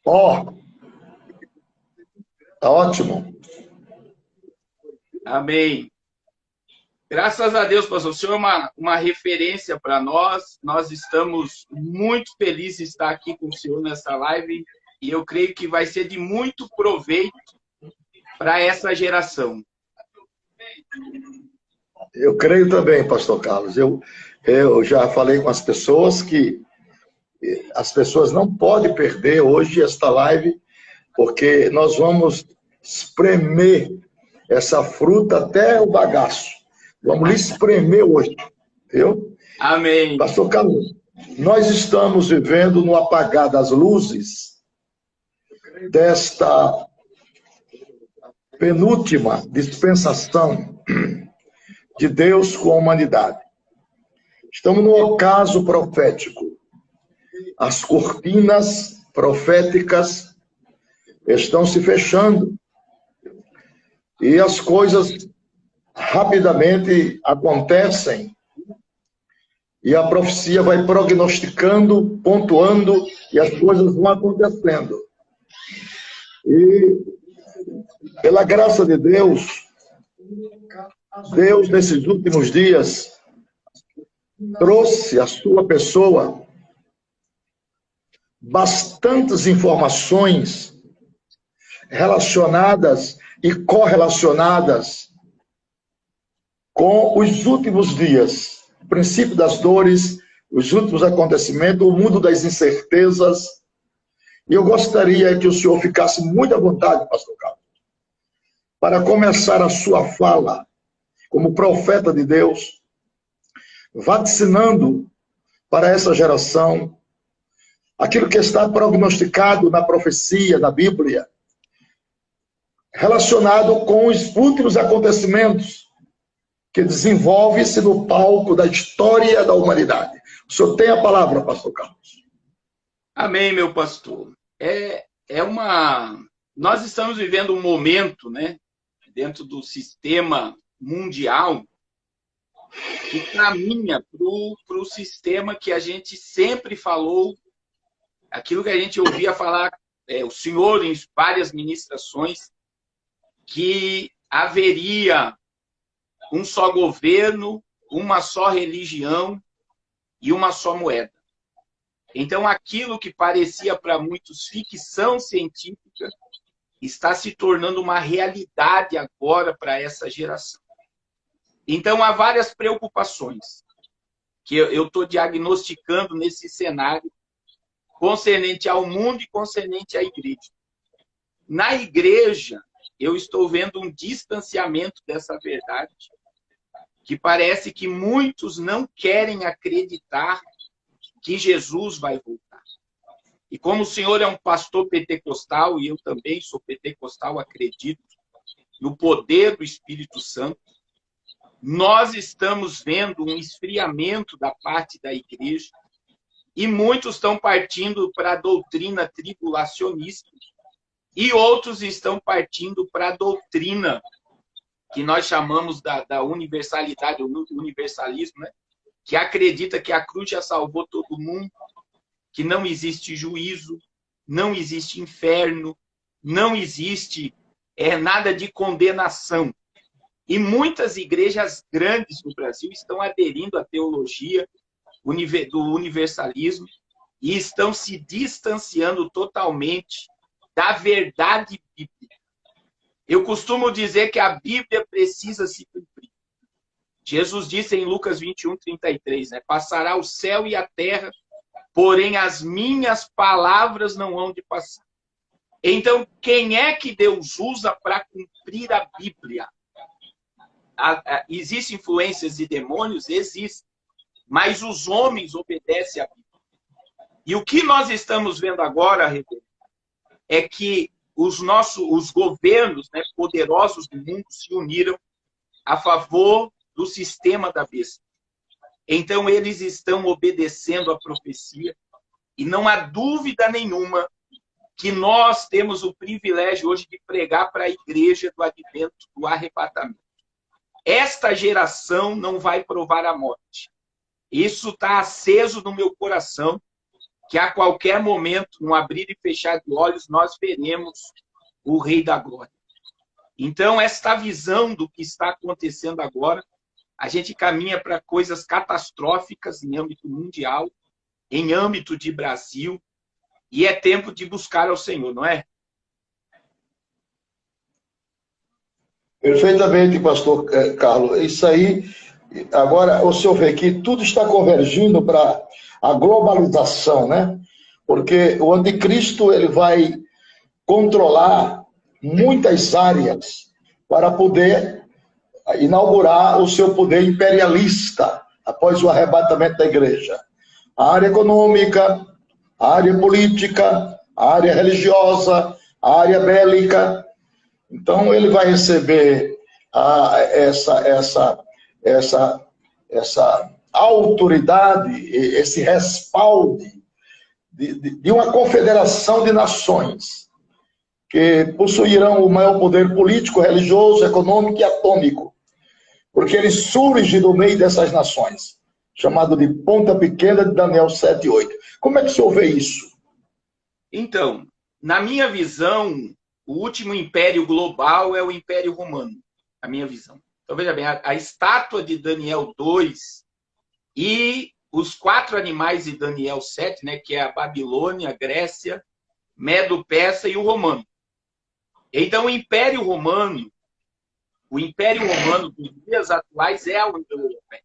Ó, tá ótimo. Amém. Graças a Deus, pastor. O senhor é uma referência para nós. Nós estamos muito felizes de estar aqui com o senhor nessa live. E eu creio que vai ser de muito proveito para essa geração. Eu creio também, pastor Carlos. Eu já falei com as pessoas que as pessoas não podem perder hoje esta live, porque nós vamos espremer essa fruta até o bagaço. Vamos lhe espremer hoje, viu? Amém. Pastor Carlos, nós estamos vivendo no apagar das luzes desta penúltima dispensação de Deus com a humanidade. Estamos no ocaso profético. As cortinas proféticas estão se fechando e as coisas rapidamente acontecem e a profecia vai prognosticando, pontuando e as coisas vão acontecendo. E pela graça de Deus, Deus nesses últimos dias trouxe à sua pessoa bastantes informações relacionadas e correlacionadas com os últimos dias, o princípio das dores, os últimos acontecimentos, o mundo das incertezas. E eu gostaria que o senhor ficasse muito à vontade, pastor Carlos, para começar a sua fala como profeta de Deus, vaticinando para essa geração aquilo que está prognosticado na profecia, na Bíblia, relacionado com os últimos acontecimentos que desenvolve-se no palco da história da humanidade. O senhor tem a palavra, pastor Carlos. Amém, meu pastor. Nós estamos vivendo um momento, né, dentro do sistema mundial que caminha para o sistema que a gente sempre falou, aquilo que a gente ouvia falar, o senhor em várias ministrações, que haveria um só governo, uma só religião e uma só moeda. Então, aquilo que parecia para muitos ficção científica está se tornando uma realidade agora para essa geração. Então, há várias preocupações que eu estou diagnosticando nesse cenário concernente ao mundo e concernente à igreja. Na igreja, eu estou vendo um distanciamento dessa verdade, que parece que muitos não querem acreditar que Jesus vai voltar. E como o senhor é um pastor pentecostal, e eu também sou pentecostal, acredito no poder do Espírito Santo, nós estamos vendo um esfriamento da parte da igreja e muitos estão partindo para a doutrina tribulacionista e outros estão partindo para a doutrina que nós chamamos da universalidade, o universalismo, né? Que acredita que a cruz já salvou todo mundo, que não existe juízo, não existe inferno, não existe nada de condenação. E muitas igrejas grandes no Brasil estão aderindo à teologia do universalismo e estão se distanciando totalmente da verdade bíblica. Eu costumo dizer que a Bíblia precisa se cumprir. Jesus disse em Lucas 21:33, né? Passará o céu e a terra, porém as minhas palavras não hão de passar. Então, quem é que Deus usa para cumprir a Bíblia? Existem influências de demônios? Existem. Mas os homens obedecem a Bíblia. E o que nós estamos vendo agora, Reverendo, é que os governos, né, poderosos do mundo se uniram a favor do sistema da besta. Então, eles estão obedecendo a profecia e não há dúvida nenhuma que nós temos o privilégio hoje de pregar para a igreja do advento, do arrebatamento. Esta geração não vai provar a morte. Isso está aceso no meu coração, que a qualquer momento, no abrir e fechar de olhos, nós veremos o Rei da Glória. Então, esta visão do que está acontecendo agora, a gente caminha para coisas catastróficas em âmbito mundial, em âmbito de Brasil, e é tempo de buscar ao Senhor, não é? Perfeitamente, pastor Carlos. Isso aí, agora o senhor vê que tudo está convergindo para a globalização, né? Porque o anticristo ele vai controlar muitas áreas para poder inaugurar o seu poder imperialista após o arrebatamento da igreja. A área econômica, a área política, a área religiosa, a área bélica. Então, ele vai receber essa autoridade, esse respaldo de uma confederação de nações que possuirão o maior poder político, religioso, econômico e atômico, porque ele surge do meio dessas nações, chamado de Ponta Pequena de Daniel 7:8. Como é que o senhor vê isso? Então, na minha visão, o último império global é o Império Romano, a minha visão. Então, veja bem, a estátua de Daniel 2 e os 4 animais de Daniel 7, né, que é a Babilônia, a Grécia, Medo-Persa e o Romano. Então, o Império Romano dos dias atuais é a União Europeia.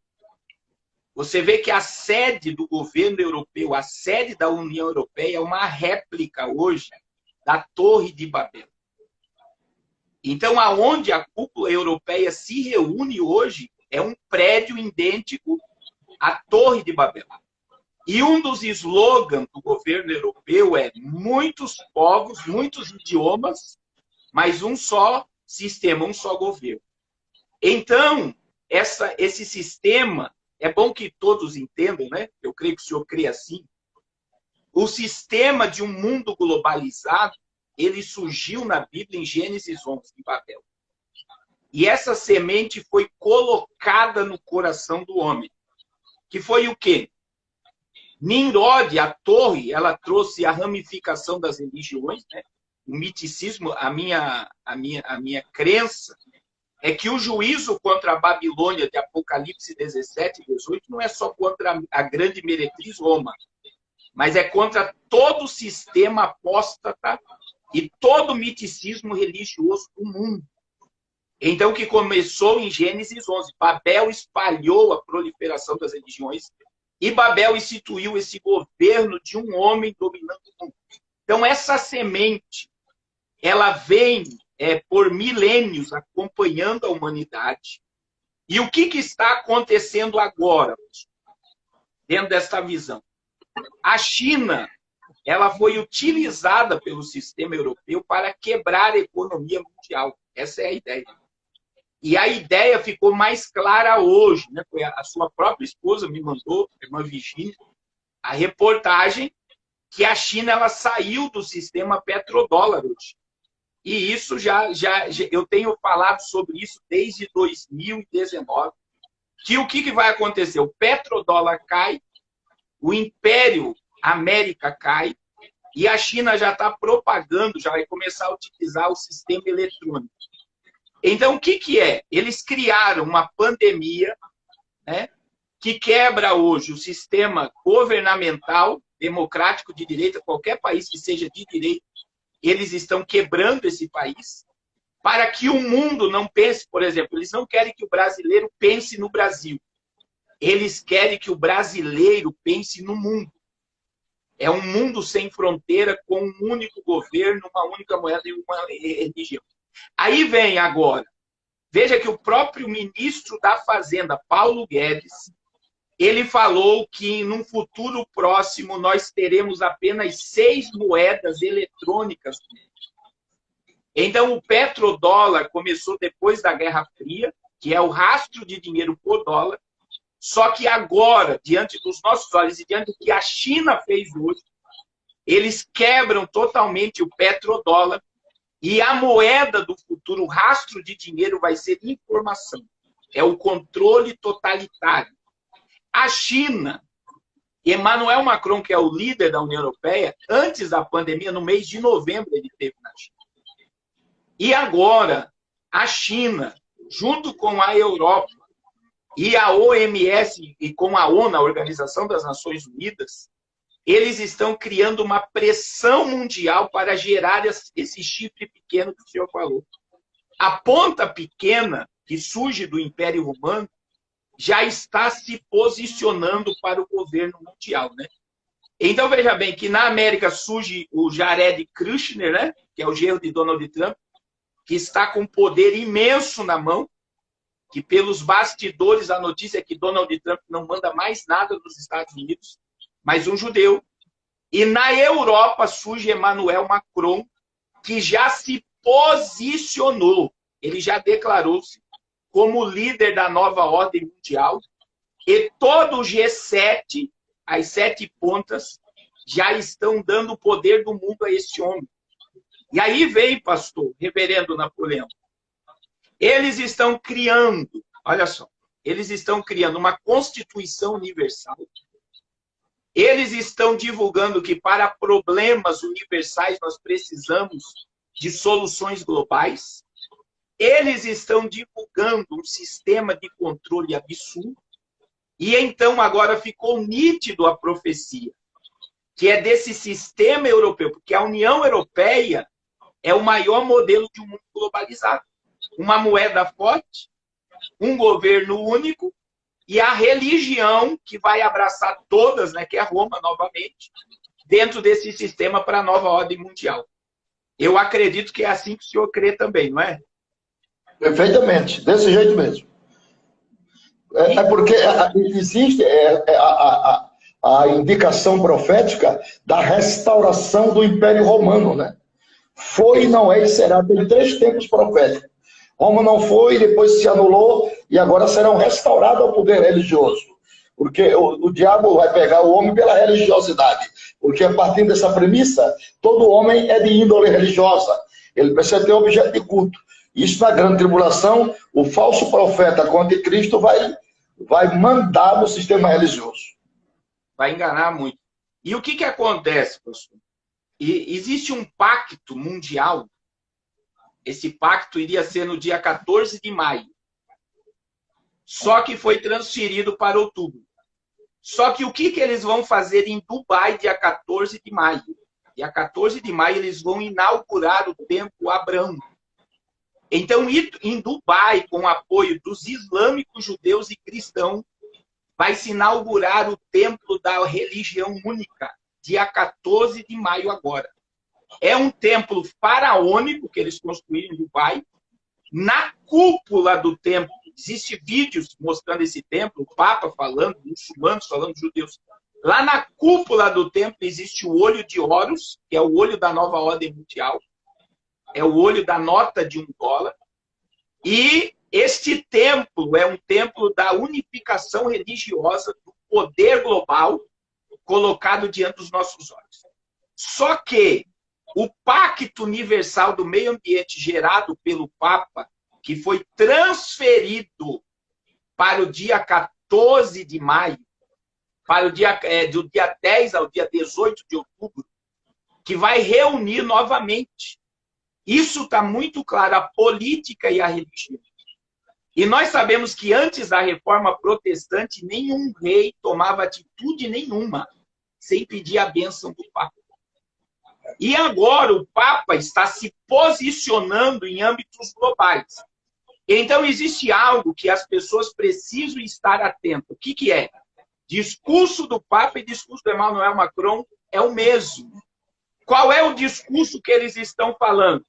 Você vê que a sede do governo europeu, a sede da União Europeia é uma réplica hoje da Torre de Babel. Então, aonde a cúpula europeia se reúne hoje é um prédio idêntico à Torre de Babel. E um dos slogans do governo europeu é muitos povos, muitos idiomas, mas um só sistema, um só governo. Então, esse sistema, é bom que todos entendam, né? Eu creio que o senhor crê assim. O sistema de um mundo globalizado, ele surgiu na Bíblia em Gênesis 11, em Babel. E essa semente foi colocada no coração do homem. Que foi o quê? Nimrod, a torre, ela trouxe a ramificação das religiões, né? O miticismo, a minha crença é que o juízo contra a Babilônia de Apocalipse 17 e 18 não é só contra a grande meretriz Roma, mas é contra todo o sistema apóstata e todo o miticismo religioso do mundo. Então, que começou em Gênesis 11, Babel espalhou a proliferação das religiões e Babel instituiu esse governo de um homem dominando o mundo. Então, essa semente, ela vem por milênios acompanhando a humanidade. E o que está acontecendo agora, dentro desta visão? A China, ela foi utilizada pelo sistema europeu para quebrar a economia mundial. Essa é a ideia. E a ideia ficou mais clara hoje, né? A sua própria esposa me mandou, a irmã Virgínia, a reportagem que a China ela saiu do sistema petrodólar hoje. E isso eu tenho falado sobre isso desde 2019. Que o que vai acontecer? O petrodólar cai, o Império América cai, e a China já está propagando, já vai começar a utilizar o sistema eletrônico. Então, o que é? Eles criaram uma pandemia, né, que quebra hoje o sistema governamental, democrático de direita, qualquer país que seja de direita, eles estão quebrando esse país, para que o mundo não pense, por exemplo, eles não querem que o brasileiro pense no Brasil. Eles querem que o brasileiro pense no mundo. É um mundo sem fronteira, com um único governo, uma única moeda e uma religião. Aí vem agora, veja que o próprio ministro da Fazenda, Paulo Guedes, ele falou que num futuro próximo nós teremos apenas 6 moedas eletrônicas. Então o petrodólar começou depois da Guerra Fria, que é o rastro de dinheiro por dólar, só que agora, diante dos nossos olhos e diante do que a China fez hoje, eles quebram totalmente o petrodólar e a moeda do futuro, o rastro de dinheiro vai ser informação. É o controle totalitário. A China, Emmanuel Macron, que é o líder da União Europeia, antes da pandemia, no mês de novembro, ele esteve na China. E agora, a China, junto com a Europa e a OMS e com a ONU, a Organização das Nações Unidas, eles estão criando uma pressão mundial para gerar esse chifre pequeno que o senhor falou. A ponta pequena, que surge do Império Romano, já está se posicionando para o governo mundial, né? Então, veja bem, que na América surge o Jared Kushner, né? Que é o genro de Donald Trump, que está com poder imenso na mão, que pelos bastidores a notícia é que Donald Trump não manda mais nada nos Estados Unidos, mas um judeu. E na Europa surge Emmanuel Macron, que já se posicionou, ele já declarou-se como líder da nova ordem mundial, e todo o G7, as 7 pontas, já estão dando o poder do mundo a esse homem. E aí vem, pastor, reverendo Napoleão, eles estão criando, olha só, eles estão criando uma Constituição Universal, eles estão divulgando que para problemas universais nós precisamos de soluções globais, eles estão divulgando um sistema de controle absurdo, e então agora ficou nítido a profecia, que é desse sistema europeu, porque a União Europeia é o maior modelo de um mundo globalizado. Uma moeda forte, um governo único, e a religião que vai abraçar todas, né, que é Roma novamente, dentro desse sistema para a nova ordem mundial. Eu acredito que é assim que o senhor crê também, não é? Perfeitamente, desse jeito mesmo. É porque existe a indicação profética da restauração do Império Romano, né? Foi, não é e será. Tem 3 tempos proféticos. Roma não foi, depois se anulou, e agora serão restaurados ao poder religioso. Porque o diabo vai pegar o homem pela religiosidade. Porque a partir dessa premissa, todo homem é de índole religiosa. Ele precisa ter objeto de culto. Isso na grande tribulação, o falso profeta com o anticristo vai mandar no sistema religioso. Vai enganar muito. E o que acontece, pastor? Existe um pacto mundial. Esse pacto iria ser no dia 14 de maio. Só que foi transferido para outubro. Só que o que eles vão fazer em Dubai, dia 14 de maio? Dia 14 de maio, eles vão inaugurar o Templo Abrão. Então, em Dubai, com o apoio dos islâmicos, judeus e cristãos, vai se inaugurar o Templo da Religião Única, dia 14 de maio agora. É um templo faraônico que eles construíram em Dubai. Na cúpula do templo, existem vídeos mostrando esse templo, o Papa falando, muçulmanos falando, judeus. Lá na cúpula do templo existe o olho de Horus, que é o olho da nova ordem mundial. É o olho da nota de $1. E este templo é um templo da unificação religiosa, do poder global colocado diante dos nossos olhos. Só que o Pacto Universal do Meio Ambiente gerado pelo Papa, que foi transferido para o dia 14 de maio, para o dia, do dia 10 ao dia 18 de outubro, que vai reunir novamente. Isso está muito claro, a política e a religião. E nós sabemos que antes da reforma protestante, nenhum rei tomava atitude nenhuma sem pedir a bênção do Papa. E agora o Papa está se posicionando em âmbitos globais. Então existe algo que as pessoas precisam estar atentas. O que é? Discurso do Papa e discurso do Emmanuel Macron é o mesmo. Qual é o discurso que eles estão falando?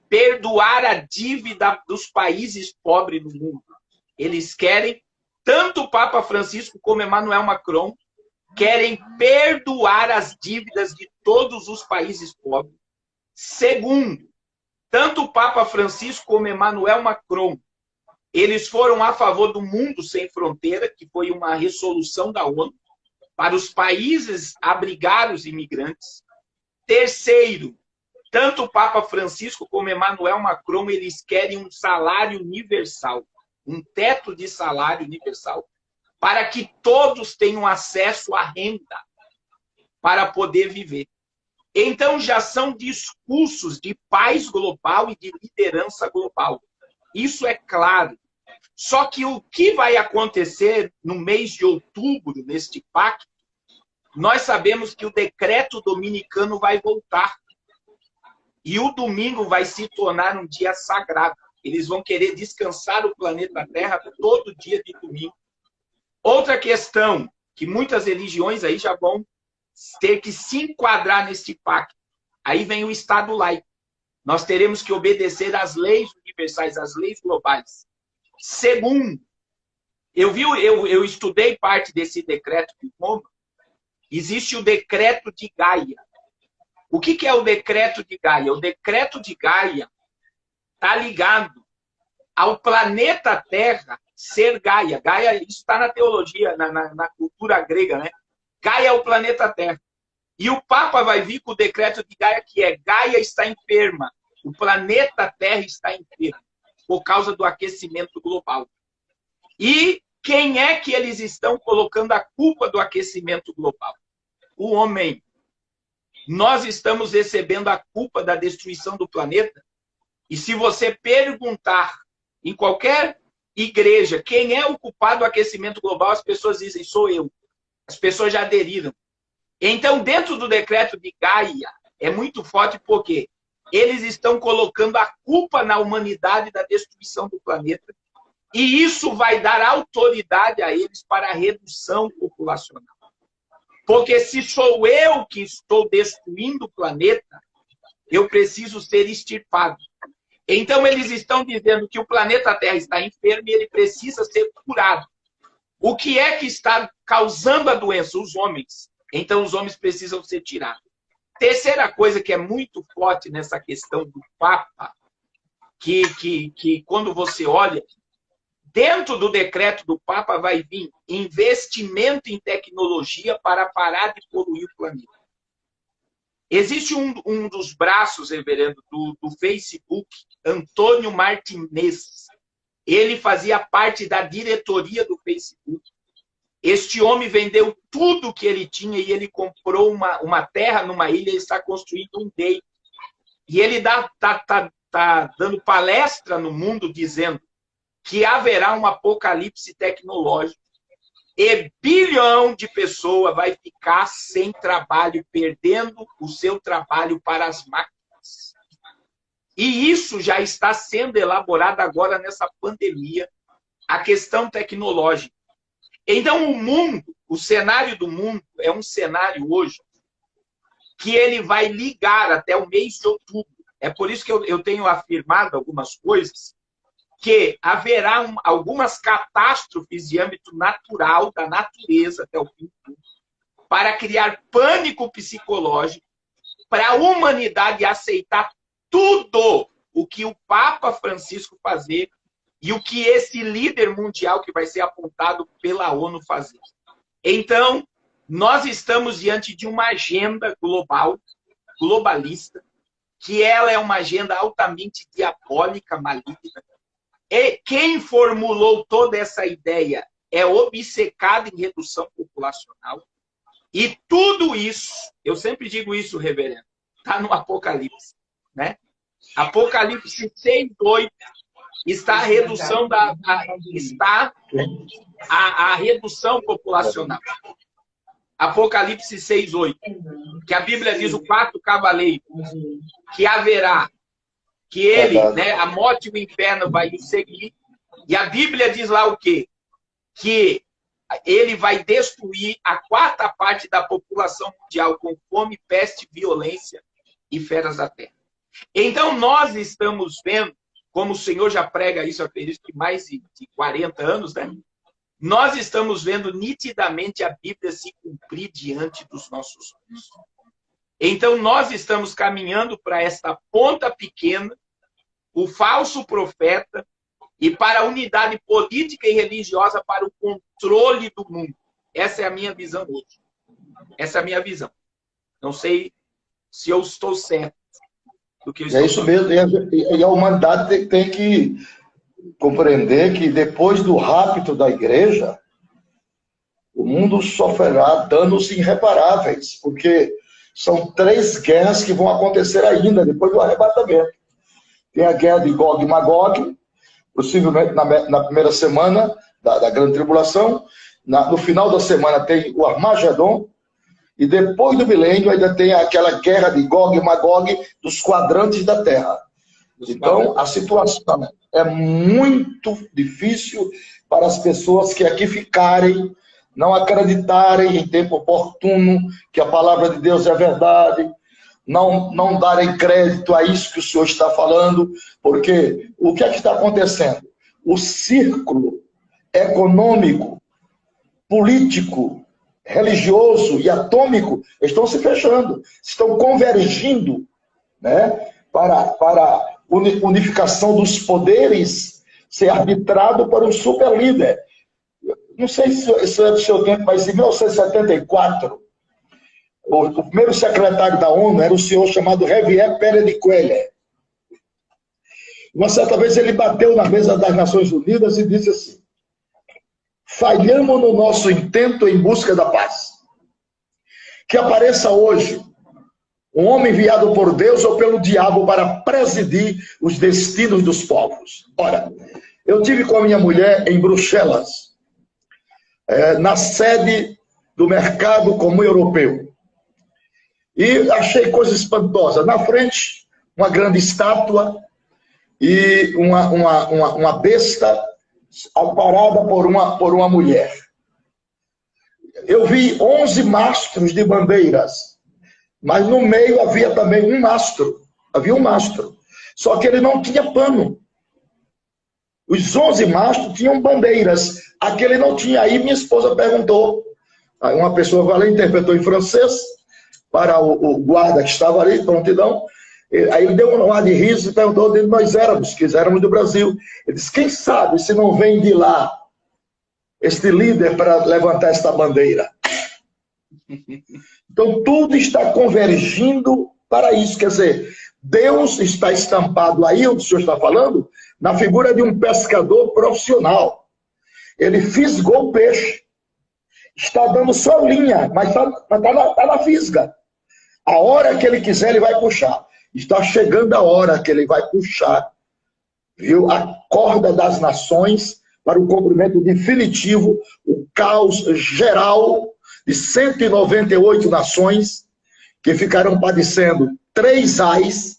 Perdoar a dívida dos países pobres do mundo. Eles querem, tanto o Papa Francisco como Emmanuel Macron, querem perdoar as dívidas de todos os países pobres. Segundo, tanto o Papa Francisco como Emmanuel Macron, eles foram a favor do mundo sem fronteira, que foi uma resolução da ONU, para os países abrigar os imigrantes. Terceiro, tanto o Papa Francisco como Emmanuel Macron, eles querem um salário universal, um teto de salário universal. para que todos tenham acesso à renda para poder viver. Então, já são discursos de paz global e de liderança global. Isso é claro. Só que o que vai acontecer no mês de outubro, neste pacto, nós sabemos que o decreto dominicano vai voltar. E o domingo vai se tornar um dia sagrado. Eles vão querer descansar o planeta Terra todo dia de domingo. Outra questão, que muitas religiões aí já vão ter que se enquadrar neste pacto. Aí vem o Estado laico. Nós teremos que obedecer às leis universais, às leis globais. Segundo, eu estudei parte desse decreto de Roma. Existe o decreto de Gaia. O que é o decreto de Gaia? O decreto de Gaia está ligado ao planeta Terra ser Gaia. Gaia, isso está na teologia, na cultura grega, né? Gaia é o planeta Terra. E o Papa vai vir com o decreto de Gaia, que é: Gaia está enferma. O planeta Terra está enfermo por causa do aquecimento global. E quem é que eles estão colocando a culpa do aquecimento global? O homem. Nós estamos recebendo a culpa da destruição do planeta. E se você perguntar em qualquer igreja quem é o culpado do aquecimento global, as pessoas dizem: sou eu. As pessoas já aderiram. Então, dentro do decreto de Gaia, é muito forte porque eles estão colocando a culpa na humanidade da destruição do planeta, e isso vai dar autoridade a eles para a redução populacional. Porque se sou eu que estou destruindo o planeta, eu preciso ser extirpado. Então, eles estão dizendo que o planeta Terra está enfermo e ele precisa ser curado. O que é que está causando a doença? Os homens. Então, os homens precisam ser tirados. Terceira coisa que é muito forte nessa questão do Papa, que quando você olha, dentro do decreto do Papa vai vir investimento em tecnologia para parar de poluir o planeta. Existe um dos braços, reverendo, do Facebook, Antônio Martinez. Ele fazia parte da diretoria do Facebook. Este homem vendeu tudo que ele tinha e ele comprou uma terra numa ilha e está construindo um date. E ele está dando palestra no mundo dizendo que haverá um apocalipse tecnológico e bilhão de pessoas vai ficar sem trabalho, perdendo o seu trabalho para as máquinas. E isso já está sendo elaborado agora nessa pandemia, a questão tecnológica. Então, o mundo, o cenário do mundo é um cenário hoje que ele vai ligar até o mês de outubro. É por isso que eu tenho afirmado algumas coisas, que haverá algumas catástrofes de âmbito natural, da natureza até o fim do mundo, para criar pânico psicológico, para a humanidade aceitar tudo o que o Papa Francisco fazer e o que esse líder mundial que vai ser apontado pela ONU fazer. Então, nós estamos diante de uma agenda global, globalista, que ela é uma agenda altamente diabólica, maligna. E quem formulou toda essa ideia é obcecado em redução populacional. E tudo isso, eu sempre digo isso, reverendo, está no Apocalipse. Né? Apocalipse 6:8 está a redução a redução populacional. Apocalipse 6:8, que a Bíblia diz o quarto cavaleiro, que haverá, que ele, né, a morte e o inferno vai o seguir, e a Bíblia diz lá o quê? Que ele vai destruir a quarta parte da população mundial com fome, peste, violência e feras da terra. Então nós estamos vendo, como o Senhor já prega isso, acredito que mais de 40 anos, né? Nós estamos vendo nitidamente a Bíblia se cumprir diante dos nossos olhos. Então, nós estamos caminhando para esta ponta pequena, o falso profeta, e para a unidade política e religiosa para o controle do mundo. Essa é a minha visão hoje. Essa é a minha visão. Não sei se eu estou certo do que eu estou isso mesmo. E a humanidade tem que compreender que depois do rapto da igreja, o mundo sofrerá danos irreparáveis, porque são 3 guerras que vão acontecer ainda, depois do arrebatamento. Tem a guerra de Gog e Magog, possivelmente na primeira semana da grande tribulação. No final da semana tem o Armagedon, e depois do milênio ainda tem aquela guerra de Gog e Magog dos quadrantes da Terra. Então, a situação é muito difícil para as pessoas que aqui ficarem, não acreditarem em tempo oportuno que a palavra de Deus é verdade, não darem crédito a isso que o Senhor está falando, porque o que é que está acontecendo? O círculo econômico, político, religioso e atômico estão se fechando, estão convergindo, né, para unificação dos poderes ser arbitrado por um super-líder. Não sei se é do seu tempo, mas em 1974, o primeiro secretário da ONU era um senhor chamado Javier Pérez de Cuéllar. Uma certa vez ele bateu na mesa das Nações Unidas e disse assim: falhamos no nosso intento em busca da paz. Que apareça hoje um homem enviado por Deus ou pelo diabo para presidir os destinos dos povos. Ora, eu tive com a minha mulher em Bruxelas, na sede do Mercado Comum Europeu. E achei coisa espantosa. Na frente, uma grande estátua e uma besta amparada por uma mulher. Eu vi 11 mastros de bandeiras, mas no meio havia também um mastro. Havia um mastro. Só que ele não tinha pano. Os 11 mastros tinham bandeiras. Aquele não tinha. Aí minha esposa perguntou. Aí uma pessoa vai lá, interpretou em francês para o guarda que estava ali, prontidão. Aí ele deu um ar de riso e perguntou onde nós éramos, que éramos do Brasil. Ele disse: quem sabe se não vem de lá este líder para levantar esta bandeira? Então tudo está convergindo para isso. Quer dizer, Deus está estampado aí, onde o senhor está falando, na figura de um pescador profissional. Ele fisgou o peixe. Está dando só linha, mas está na fisga. A hora que ele quiser, ele vai puxar. Está chegando a hora que ele vai puxar, viu, a corda das nações para o cumprimento definitivo, o caos geral de 198 nações que ficarão padecendo 3 ais.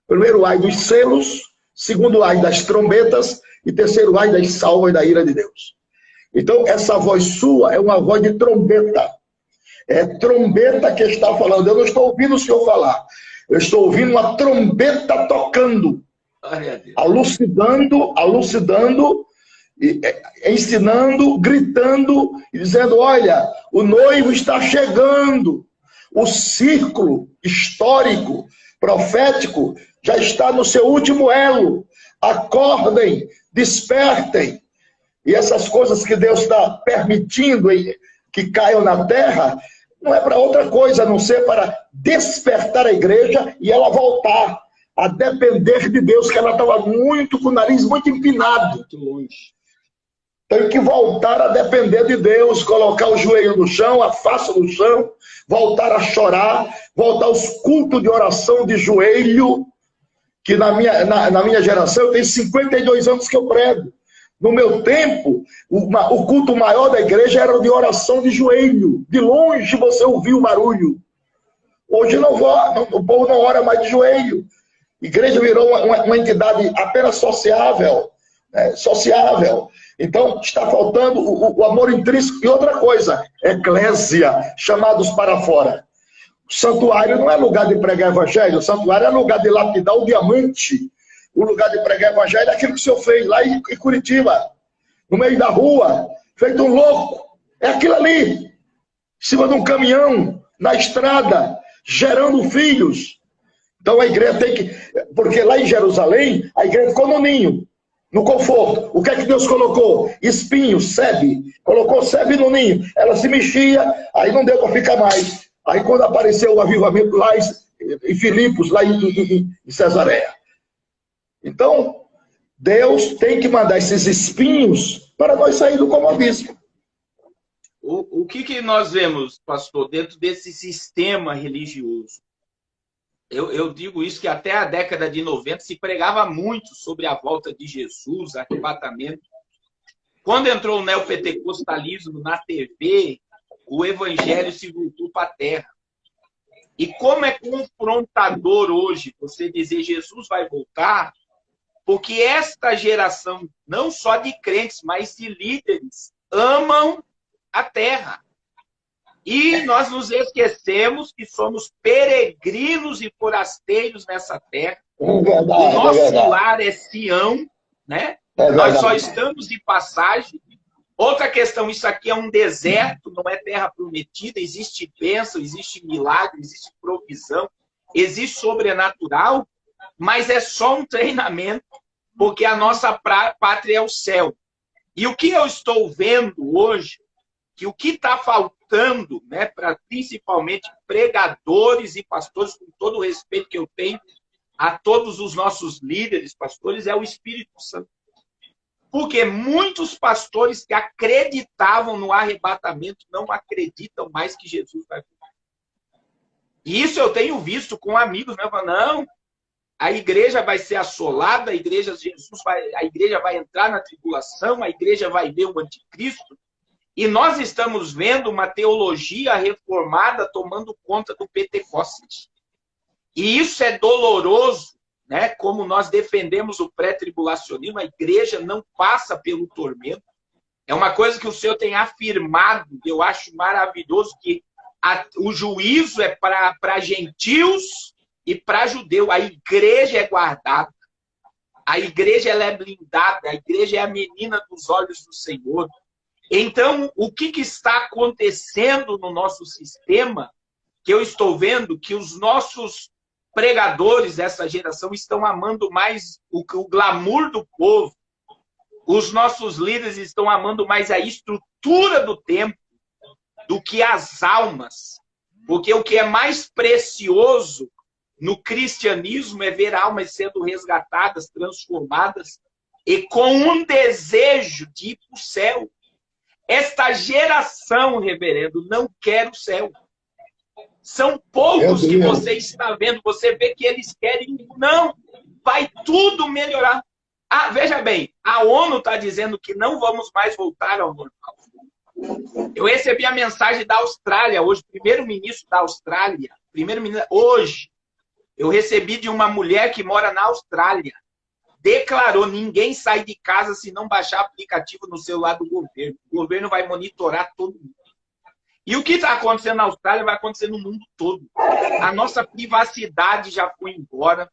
Primeiro ai dos selos, segundo ai das trombetas e terceiro ai das salvas da ira de Deus. Então, essa voz sua é uma voz de trombeta. É trombeta que está falando. Eu não estou ouvindo o senhor falar. Eu estou ouvindo uma trombeta tocando, alucidando, ensinando, gritando e dizendo: olha, o noivo está chegando. O círculo histórico, profético, já está no seu último elo. Acordem, despertem. E essas coisas que Deus está permitindo que caiam na terra, não é para outra coisa, a não ser para despertar a igreja e ela voltar a depender de Deus, que ela estava com o nariz muito empinado. Muito longe. Tem que voltar a depender de Deus, colocar o joelho no chão, a face no chão, voltar a chorar, voltar aos cultos de oração de joelho, que na minha geração, eu tenho 52 anos que eu prego. No meu tempo, o culto maior da igreja era de oração de joelho. De longe você ouvia o barulho. Hoje o povo não ora mais de joelho. A igreja virou uma entidade apenas sociável. Né? Sociável. Então, está faltando o amor intrínseco. E outra coisa, eclésia, chamados para fora. O santuário não é lugar de pregar evangelho, o santuário é lugar de lapidar o diamante. O lugar de pregar evangelho é aquilo que o senhor fez lá em Curitiba, no meio da rua, feito um louco. É aquilo ali, em cima de um caminhão, na estrada, gerando filhos. Então a igreja tem que... Porque lá em Jerusalém, a igreja ficou no ninho, no conforto. O que é que Deus colocou? Espinho, sebe. Colocou sebe no ninho. Ela se mexia, aí não deu para ficar mais. Aí quando apareceu o avivamento lá em Filipos, lá em Cesareia. Então, Deus tem que mandar esses espinhos para nós sair do comodismo. O que nós vemos, pastor, dentro desse sistema religioso? Eu digo isso que até a década de 90 se pregava muito sobre a volta de Jesus, arrebatamento. Quando entrou o neopentecostalismo na TV, o evangelho se voltou para a terra. E como é confrontador hoje você dizer Jesus vai voltar, porque esta geração, não só de crentes, mas de líderes, amam a terra. E nós nos esquecemos que somos peregrinos e forasteiros nessa terra. Verdade, O nosso verdade. lar é Sião, né? É Nós verdade. só estamos de passagem. Outra questão, isso aqui é um deserto, não é terra prometida, existe bênção, existe milagre, existe provisão, existe sobrenatural, mas é só um treinamento, porque a nossa pátria é o céu. E o que eu estou vendo hoje, que o que está faltando, né, para principalmente pregadores e pastores, com todo o respeito que eu tenho a todos os nossos líderes, pastores, é o Espírito Santo. Porque muitos pastores que acreditavam no arrebatamento não acreditam mais que Jesus vai voltar. E isso eu tenho visto com amigos, né? Não, a igreja vai ser assolada, a igreja vai entrar na tribulação, a igreja vai ver o anticristo. E nós estamos vendo uma teologia reformada tomando conta do Pentecostes. E isso é doloroso, né? Como nós defendemos o pré-tribulacionismo, a igreja não passa pelo tormento. É uma coisa que o Senhor tem afirmado, eu acho maravilhoso, que o juízo é para gentios e para judeu. A igreja é guardada. A igreja ela é blindada. A igreja é a menina dos olhos do Senhor. Então, o que está acontecendo no nosso sistema, que eu estou vendo que os nossos pregadores dessa geração estão amando mais o glamour do povo, os nossos líderes estão amando mais a estrutura do templo do que as almas. Porque o que é mais precioso no cristianismo é ver almas sendo resgatadas, transformadas, e com um desejo de ir para o céu. Esta geração, reverendo, não quer o céu. São poucos que você está vendo, você vê que eles querem, não, vai tudo melhorar. Ah, veja bem, a ONU está dizendo que não vamos mais voltar ao normal. Eu recebi a mensagem da Austrália hoje, primeiro-ministro da Austrália, hoje, eu recebi de uma mulher que mora na Austrália, declarou, ninguém sai de casa se não baixar aplicativo no celular do governo. O governo vai monitorar todo mundo. E o que está acontecendo na Austrália vai acontecer no mundo todo. A nossa privacidade já foi embora.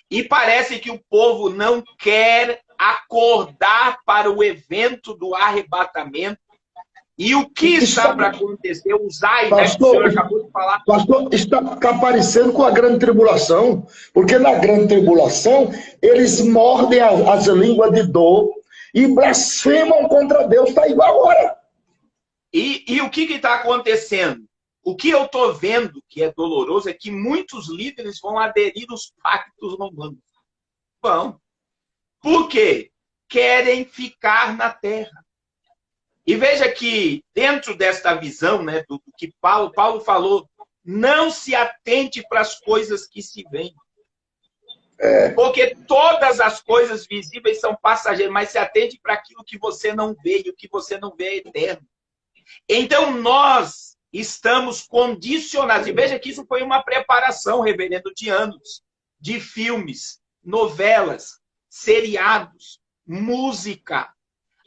E parece que o povo não quer acordar para o evento do arrebatamento. E o que está para acontecer? O Zay, né, que o senhor acabou de falar. Pastor, está parecendo com a grande tribulação. Porque na grande tribulação, eles mordem as línguas de dor e blasfemam contra Deus. Está igual agora. E o que está acontecendo? O que eu estou vendo, que é doloroso, é que muitos líderes vão aderir aos pactos romanos. Vão. Por quê? Querem ficar na terra. E veja que, dentro desta visão, né, do que Paulo falou, não se atente para as coisas que se veem. Porque todas as coisas visíveis são passageiras, mas se atente para aquilo que você não vê, e o que você não vê é eterno. Então, nós estamos condicionados. E veja que isso foi uma preparação, reverendo, de anos. De filmes, novelas, seriados, música.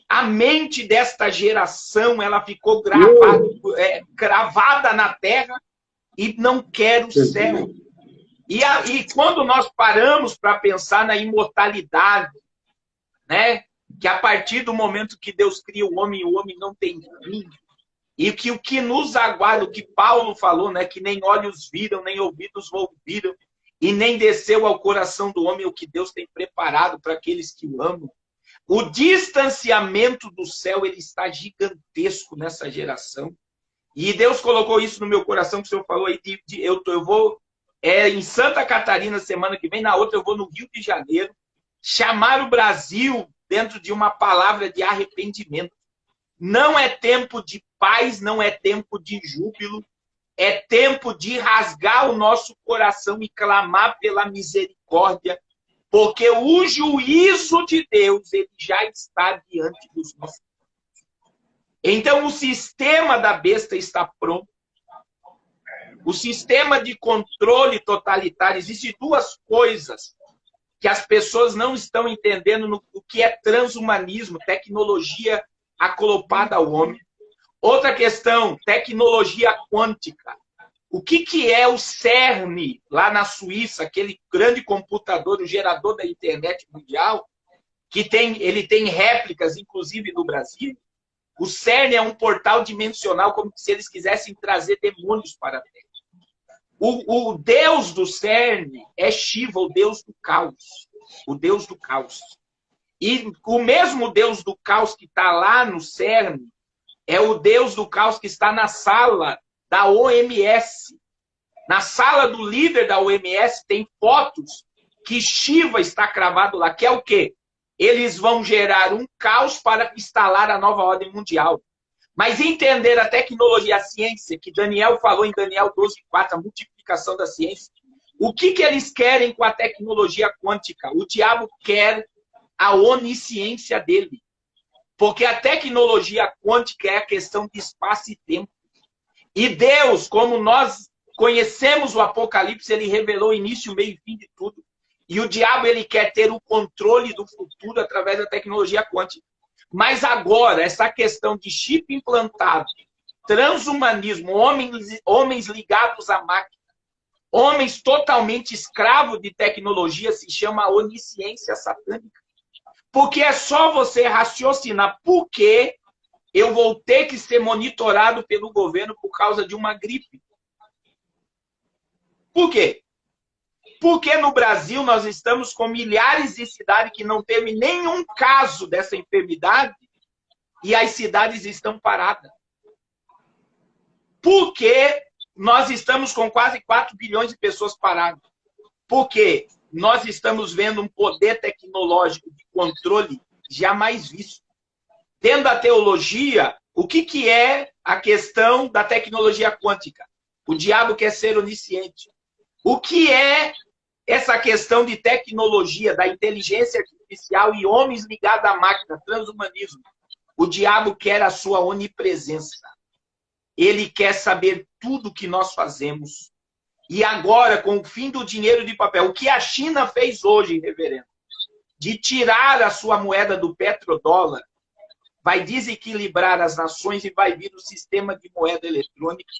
A mente desta geração, ela ficou gravada na terra e não quer o céu. E quando nós paramos para pensar na imortalidade, né? Que a partir do momento que Deus cria o homem não tem fim. E que o que nos aguarda, o que Paulo falou, né? Que nem olhos viram, nem ouvidos ouviram, e nem desceu ao coração do homem o que Deus tem preparado para aqueles que o amam. O distanciamento do céu, ele está gigantesco nessa geração. E Deus colocou isso no meu coração, que o senhor falou aí. Eu vou em Santa Catarina semana que vem, na outra eu vou no Rio de Janeiro, chamar o Brasil dentro de uma palavra de arrependimento. Não é tempo de paz, não é tempo de júbilo, é tempo de rasgar o nosso coração e clamar pela misericórdia, porque o juízo de Deus ele já está diante dos nossos. Então, o sistema da besta está pronto. O sistema de controle totalitário, existem duas coisas que as pessoas não estão entendendo no que é transhumanismo, tecnologia acolopada ao homem. Outra questão, tecnologia quântica. O que é o CERN, lá na Suíça, aquele grande computador, o gerador da internet mundial, que ele tem réplicas, inclusive no Brasil. O CERN é um portal dimensional, como se eles quisessem trazer demônios para a Terra. O deus do CERN é Shiva, o deus do caos. O deus do caos. E o mesmo deus do caos que está lá no CERN é o deus do caos que está na sala da OMS. Na sala do líder da OMS tem fotos que Shiva está cravado lá, que é o quê? Eles vão gerar um caos para instalar a nova ordem mundial. Mas entender a tecnologia, a ciência, que Daniel falou em Daniel 12:4, a multiplicação da ciência, o que eles querem com a tecnologia quântica? O diabo quer a onisciência dele. Porque a tecnologia quântica é a questão de espaço e tempo. E Deus, como nós conhecemos o Apocalipse, ele revelou início, meio e fim de tudo. E o diabo ele quer ter o controle do futuro através da tecnologia quântica. Mas agora, essa questão de chip implantado, transhumanismo, homens ligados à máquina, homens totalmente escravos de tecnologia, se chama onisciência satânica. Porque é só você raciocinar por que eu vou ter que ser monitorado pelo governo por causa de uma gripe. Por quê? Porque no Brasil nós estamos com milhares de cidades que não teve nenhum caso dessa enfermidade e as cidades estão paradas. Porque nós estamos com quase 4 bilhões de pessoas paradas. Porque nós estamos vendo um poder tecnológico de controle jamais visto. Dentro da teologia, o que é a questão da tecnologia quântica? O diabo quer ser onisciente. O que é essa questão de tecnologia, da inteligência artificial e homens ligados à máquina, transhumanismo? O diabo quer a sua onipresença. Ele quer saber tudo que nós fazemos. E agora, com o fim do dinheiro de papel, o que a China fez hoje, reverendo, de tirar a sua moeda do petrodólar, vai desequilibrar as nações e vai vir o sistema de moeda eletrônica.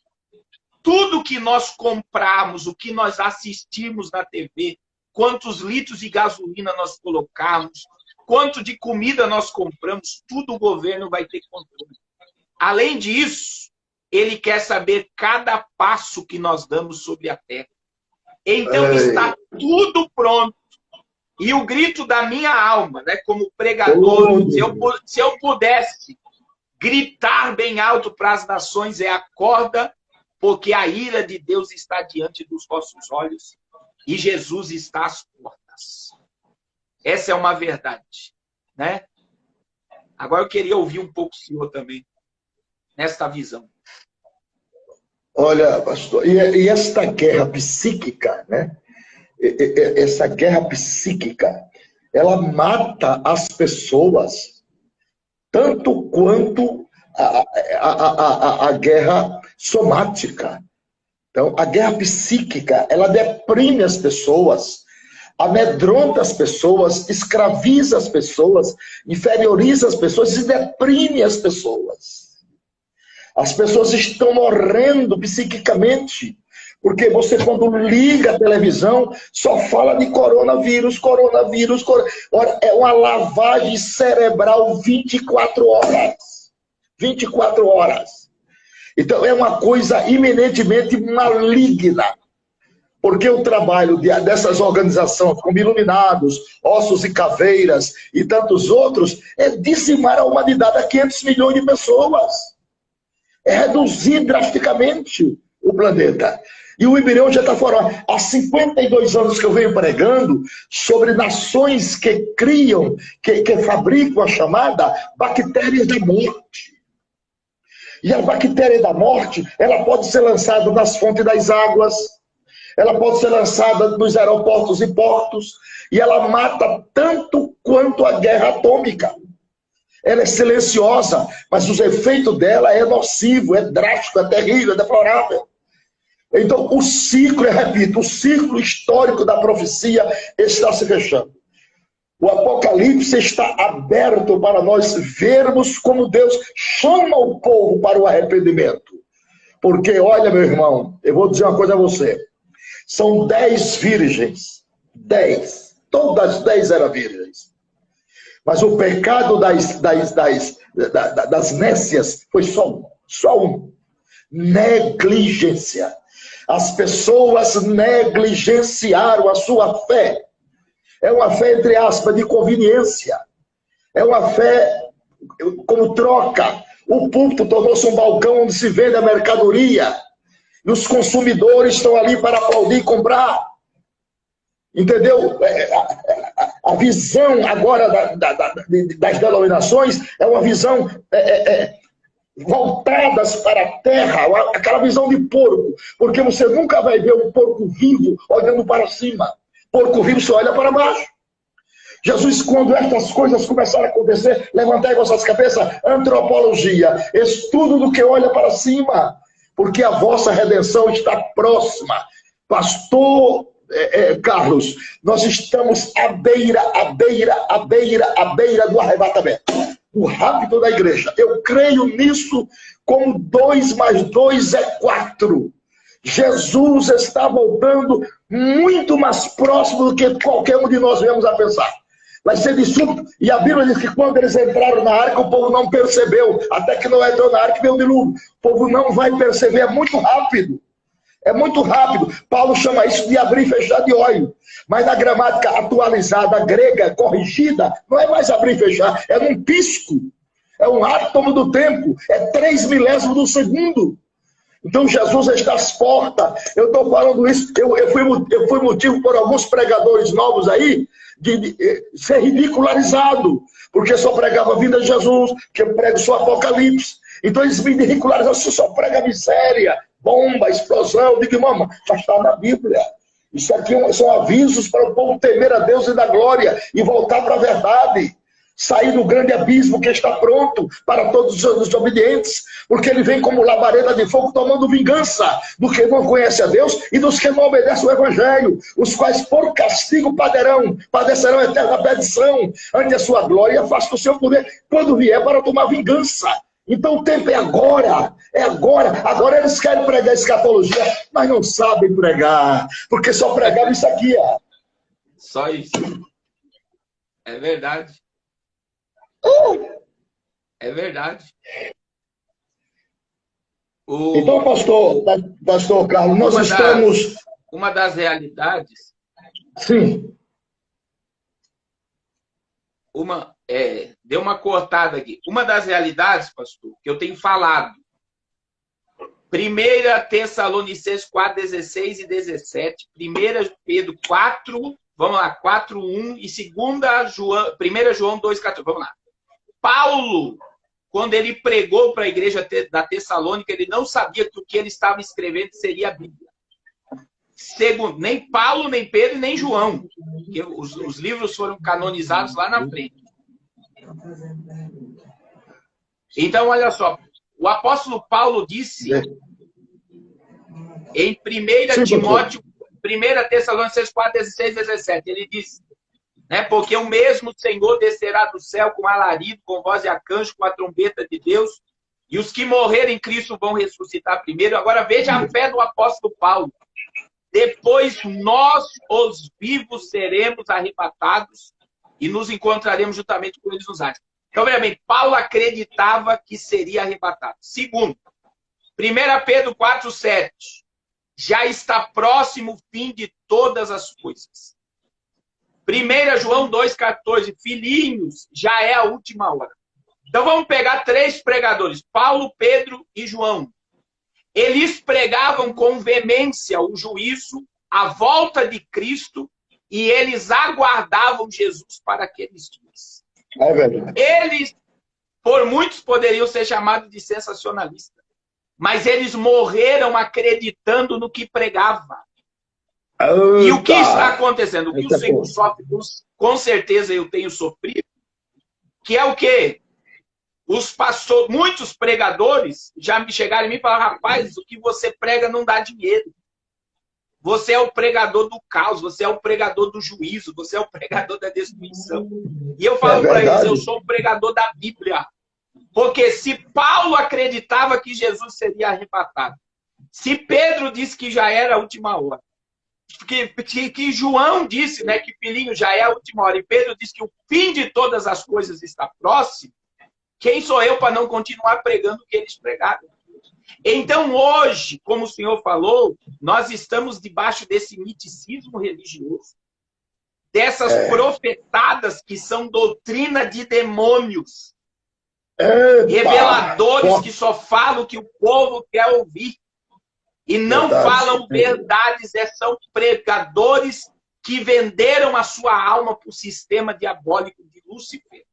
Tudo que nós compramos, o que nós assistimos na TV, quantos litros de gasolina nós colocamos, quanto de comida nós compramos, tudo o governo vai ter controle. Além disso, ele quer saber cada passo que nós damos sobre a terra. Então está tudo pronto. E o grito da minha alma, né, como pregador, se eu pudesse gritar bem alto para as nações, é acorda, porque a ira de Deus está diante dos vossos olhos e Jesus está às portas. Essa é uma verdade, né? Agora eu queria ouvir um pouco o senhor também, nesta visão. Olha, pastor, e esta guerra psíquica, né? Essa guerra psíquica, ela mata as pessoas tanto quanto a guerra somática. Então, a guerra psíquica, ela deprime as pessoas, amedronta as pessoas, escraviza as pessoas, inferioriza as pessoas e deprime as pessoas. As pessoas estão morrendo psiquicamente, porque você, quando liga a televisão, só fala de coronavírus, coronavírus. Ora, é uma lavagem cerebral 24 horas. 24 horas. Então, é uma coisa eminentemente maligna. Porque o trabalho dessas organizações, como Iluminados, Ossos e Caveiras e tantos outros, é dizimar a humanidade a 500 milhões de pessoas. É reduzir drasticamente o planeta. E o Ibirão já está fora. Há 52 anos que eu venho pregando sobre nações que criam, que fabricam a chamada bactérias da morte. E a bactéria da morte, ela pode ser lançada nas fontes das águas, ela pode ser lançada nos aeroportos e portos, e ela mata tanto quanto a guerra atômica. Ela é silenciosa, mas os efeitos dela é nocivo, é drástico, é terrível, é deplorável. Então, o ciclo, eu repito, o ciclo histórico da profecia está se fechando. O Apocalipse está aberto para nós vermos como Deus chama o povo para o arrependimento. Porque, olha, meu irmão, eu vou dizer uma coisa a você. São 10 virgens. 10. Todas as 10 eram virgens. Mas o pecado das nécias foi só um. Só um. Negligência. As pessoas negligenciaram a sua fé. É uma fé, entre aspas, de conveniência. É uma fé como troca. O púlpito tornou-se um balcão onde se vende a mercadoria. E os consumidores estão ali para aplaudir e comprar. Entendeu? A visão agora das denominações é uma visão voltadas para a terra, aquela visão de porco. Porque você nunca vai ver um porco vivo olhando para cima. Porco vivo só olha para baixo. Jesus, quando estas coisas começaram a acontecer, levantai vossas cabeças, antropologia, estudo do que olha para cima, porque a vossa redenção está próxima. Pastor Carlos, nós estamos à beira do arrebatamento, o rápido da igreja. Eu creio nisso como 2 mais 2 é 4. Jesus está voltando muito mais próximo do que qualquer um de nós viemos a pensar. Vai ser de súbito. E a Bíblia diz que quando eles entraram na arca, o povo não percebeu. Até que não entrou na arca e veio o dilúvio. O povo não vai perceber. É muito rápido. É muito rápido. Paulo chama isso de abrir e fechar de olho. Mas na gramática atualizada, grega, corrigida, não é mais abrir e fechar. É num pisco. É um átomo do tempo. É 3 milésimos do segundo. Então Jesus está às portas. Eu estou falando isso. Eu fui motivo por alguns pregadores novos aí de ser ridicularizado. Porque só pregava a vinda de Jesus, que eu prego só Apocalipse. Então eles me ridicularizaram. Você só prega miséria, bomba, explosão. Eu digo, irmão, mas está na Bíblia. Isso aqui são avisos para o povo temer a Deus e dar glória e voltar para a verdade. Sair do grande abismo que está pronto para todos os desobedientes, porque ele vem como labareda de fogo tomando vingança do que não conhece a Deus e dos que não obedecem o Evangelho, os quais por castigo padecerão eterna perdição ante a sua glória, face do seu poder, quando vier para tomar vingança. Então o tempo é agora, é agora. Agora eles querem pregar escatologia, mas não sabem pregar, porque só pregaram isso aqui, ó. Só isso. É verdade. É verdade. Então, pastor Carlos, nós estamos... Uma das realidades... Sim. Deu uma cortada aqui. Uma das realidades, pastor, que eu tenho falado. 1 Tessalonicenses 4, 16 e 17. 1 Pedro 4, vamos lá, 4, 1. E 1 João 2, 14. Vamos lá. Paulo, quando ele pregou para a igreja da Tessalônica, ele não sabia que o que ele estava escrevendo seria a Bíblia. Segundo, nem Paulo, nem Pedro, nem João. Porque os livros foram canonizados lá na frente. Então, olha só. O apóstolo Paulo disse em 1 Tessalonicenses 4, 16 e 17. Ele disse... Porque o mesmo Senhor descerá do céu com alarido, com voz de arcanjo, com a trombeta de Deus, e os que morrerem em Cristo vão ressuscitar primeiro. Agora veja a fé do apóstolo Paulo. Depois nós, os vivos, seremos arrebatados e nos encontraremos juntamente com eles nos ares. Então, veja bem, Paulo acreditava que seria arrebatado. Segundo, 1 Pedro 4, 7. Já está próximo o fim de todas as coisas. 1 João 2,14, filhinhos, já é a última hora. Então vamos pegar 3 pregadores, Paulo, Pedro e João. Eles pregavam com veemência o juízo, a volta de Cristo, e eles aguardavam Jesus para aqueles dias. É verdade. por muitos poderiam ser chamados de sensacionalistas. Mas eles morreram acreditando no que pregava. E o que está acontecendo? O que o Senhor sofre, com certeza eu tenho sofrido, que é o quê? Muitos pregadores já me chegaram em mim e falaram: rapaz, o que você prega não dá dinheiro. Você é o pregador do caos, você é o pregador do juízo, você é o pregador da destruição. E eu falo para eles: eu sou o pregador da Bíblia. Porque se Paulo acreditava que Jesus seria arrebatado, se Pedro disse que já era a última hora, que João disse, né, que filhinho já é a última hora, e Pedro disse que o fim de todas as coisas está próximo, quem sou eu para não continuar pregando o que eles pregaram? Então hoje, como o senhor falou, nós estamos debaixo desse miticismo religioso, dessas profetadas que são doutrina de demônios, reveladores que só falam o que o povo quer ouvir. E não falam verdades, são pregadores que venderam a sua alma para o sistema diabólico de Lúcifer,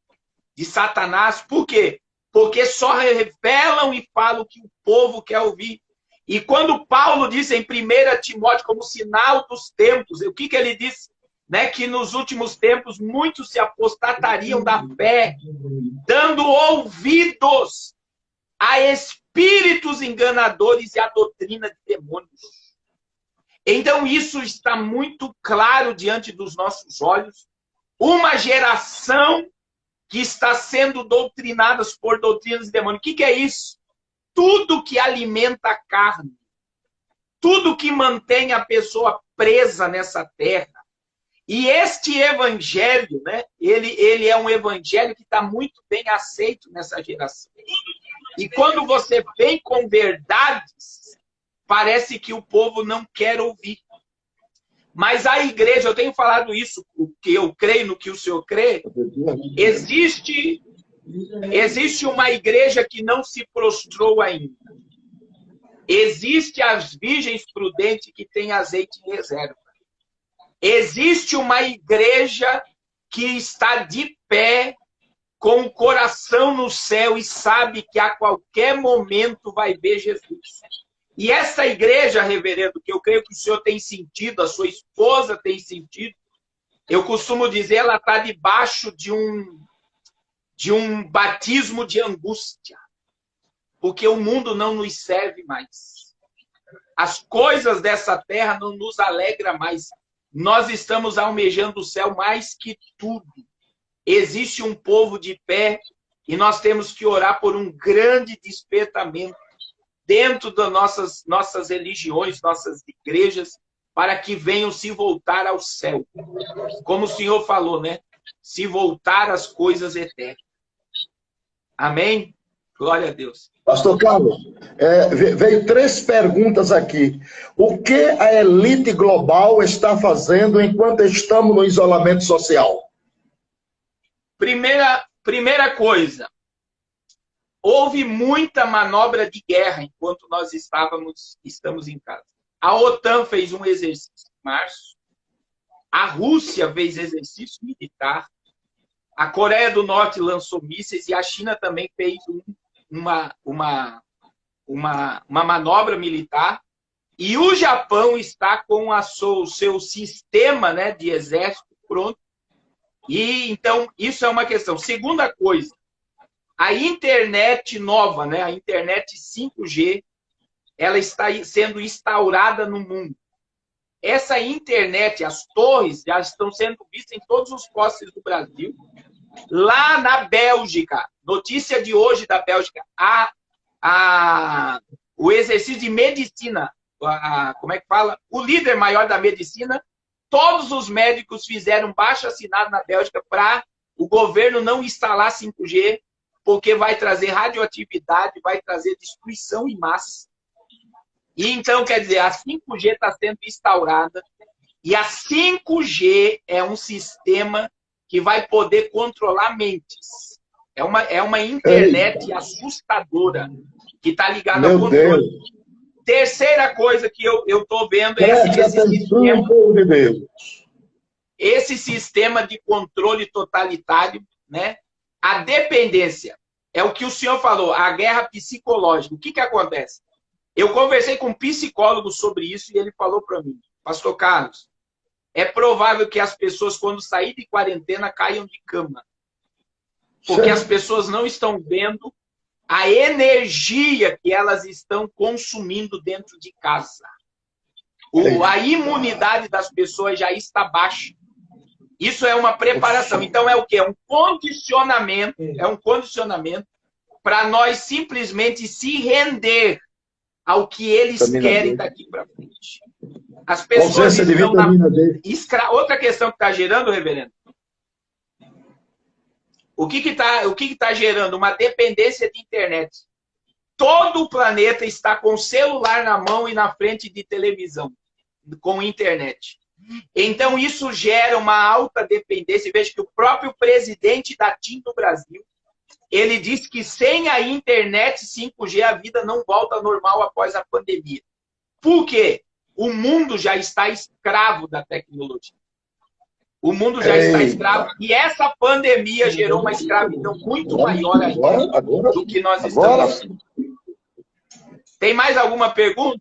de Satanás. Por quê? Porque só revelam e falam o que o povo quer ouvir. E quando Paulo diz em 1 Timóteo, como sinal dos tempos, o que ele disse? Né? Que nos últimos tempos muitos se apostatariam da fé, dando ouvidos a espíritos enganadores e a doutrina de demônios. Então isso está muito claro diante dos nossos olhos. Uma geração que está sendo doutrinada por doutrinas de demônios. O que é isso? Tudo que alimenta a carne, tudo que mantém a pessoa presa nessa terra. E este evangelho, né, ele é um evangelho que está muito bem aceito nessa geração. E quando você vem com verdades, parece que o povo não quer ouvir. Mas a igreja, eu tenho falado isso, que eu creio no que o senhor crê, existe uma igreja que não se prostrou ainda. Existe as virgens prudentes que têm azeite em reserva. Existe uma igreja que está de pé, com o coração no céu e sabe que a qualquer momento vai ver Jesus. E essa igreja, reverendo, que eu creio que o senhor tem sentido, a sua esposa tem sentido, eu costumo dizer, ela está debaixo de um batismo de angústia. Porque o mundo não nos serve mais. As coisas dessa terra não nos alegram mais. Nós estamos almejando o céu mais que tudo. Existe um povo de pé e nós temos que orar por um grande despertamento dentro das nossas religiões, nossas igrejas, para que venham se voltar ao céu. Como o senhor falou, né? Se voltar às coisas eternas. Amém? Glória a Deus. Pastor Carlos, veio 3 perguntas aqui. O que a elite global está fazendo enquanto estamos no isolamento social? Primeira coisa, houve muita manobra de guerra enquanto nós estamos em casa. A OTAN fez um exercício em março, a Rússia fez exercício militar, a Coreia do Norte lançou mísseis e a China também fez uma manobra militar. E o Japão está com o seu sistema, né, de exército pronto. E então, isso é uma questão. Segunda coisa, a internet nova, né, a internet 5G, ela está sendo instaurada no mundo. Essa internet, as torres, já estão sendo vistas em todos os postes do Brasil. Lá na Bélgica, notícia de hoje da Bélgica, o exercício de medicina, como é que fala? O líder maior da medicina, todos os médicos fizeram baixo-assinado na Bélgica para o governo não instalar 5G, porque vai trazer radioatividade, vai trazer destruição em massa. E então, quer dizer, a 5G está sendo instaurada, e a 5G é um sistema que vai poder controlar mentes. É uma internet assustadora que está ligada ao controle. Deus. Terceira coisa que eu estou vendo é esse sistema de controle totalitário, né? A dependência. é o que o senhor falou, a guerra psicológica. O que, que acontece? Eu conversei com um psicólogo sobre isso e ele falou para mim, Pastor Carlos, é provável que as pessoas, quando saírem de quarentena, caiam de cama. Porque as pessoas não estão vendo a energia que elas estão consumindo dentro de casa. A imunidade das pessoas já está baixa. Isso é uma preparação. Então é o quê? É um condicionamento para nós simplesmente se render ao que eles querem daqui para frente. As pessoas estão na... Outra questão que está gerando, reverendo, o que está gerando? Uma dependência de internet. Todo o planeta está com o celular na mão e na frente de televisão, com internet. Então, isso gera uma alta dependência. Veja que o próprio presidente da TIM do Brasil, ele disse que sem a internet 5G a vida não volta ao normal após a pandemia. Por quê? O mundo já está escravo da tecnologia. O mundo já está escravo. E essa pandemia gerou uma escravidão muito maior ainda do que nós estamos. Tem mais alguma pergunta?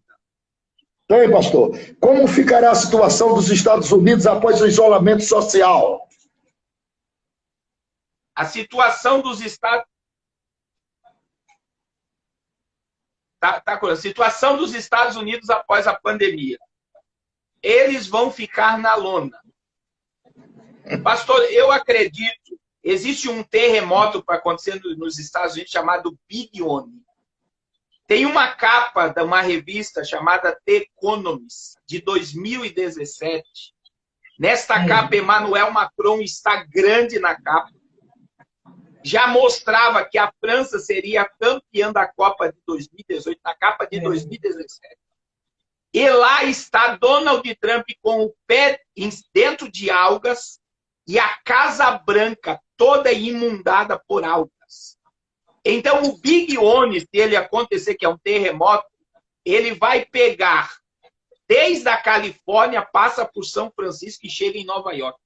Tem, pastor. Como ficará a situação dos Estados Unidos após o isolamento social? A situação dos Estados... A situação dos Estados Unidos após a pandemia. Eles vão ficar na lona. Pastor, eu acredito, existe um terremoto acontecendo nos Estados Unidos chamado Big One. Tem uma capa de uma revista chamada The Economist, de 2017. Nesta capa, Emmanuel Macron está grande na capa. Já mostrava que a França seria campeã da Copa de 2018, na capa de 2017. E lá está Donald Trump com o pé dentro de algas e a Casa Branca toda imundada por algas. Então, o Big One, se ele acontecer, que é um terremoto, ele vai pegar desde a Califórnia, passa por São Francisco e chega em Nova York.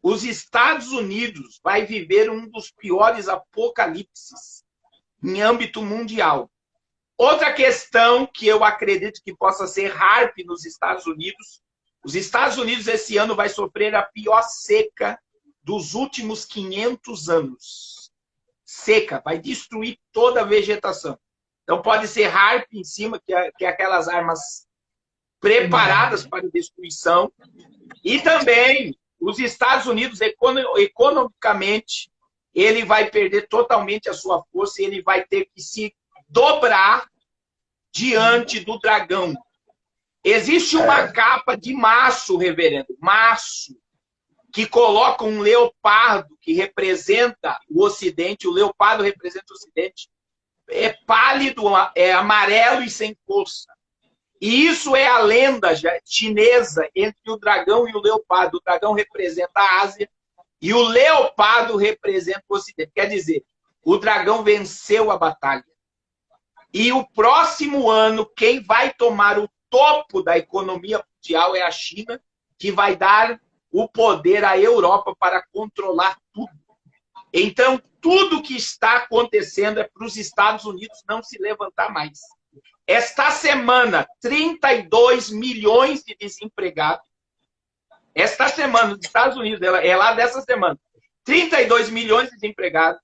Os Estados Unidos vai viver um dos piores apocalipses em âmbito mundial. Outra questão que eu acredito que possa ser HAARP nos Estados Unidos, os Estados Unidos esse ano vai sofrer a pior seca dos últimos 500 anos. Seca, vai destruir toda a vegetação. Então pode ser HAARP em cima, que é aquelas armas preparadas para destruição. E também os Estados Unidos, economicamente, ele vai perder totalmente a sua força e ele vai ter que se dobrar diante do dragão. Existe uma capa de maço, reverendo, maço, que coloca um leopardo que representa o Ocidente, o leopardo representa o Ocidente, é pálido, é amarelo e sem força. E isso é a lenda chinesa entre o dragão e o leopardo. O dragão representa a Ásia e o leopardo representa o Ocidente. Quer dizer, o dragão venceu a batalha. E o próximo ano, quem vai tomar o topo da economia mundial é a China, que vai dar o poder à Europa para controlar tudo. Então, tudo que está acontecendo é para os Estados Unidos não se levantar mais. Esta semana, 32 milhões de desempregados. Esta semana, nos Estados Unidos, é lá dessa semana. 32 milhões de desempregados.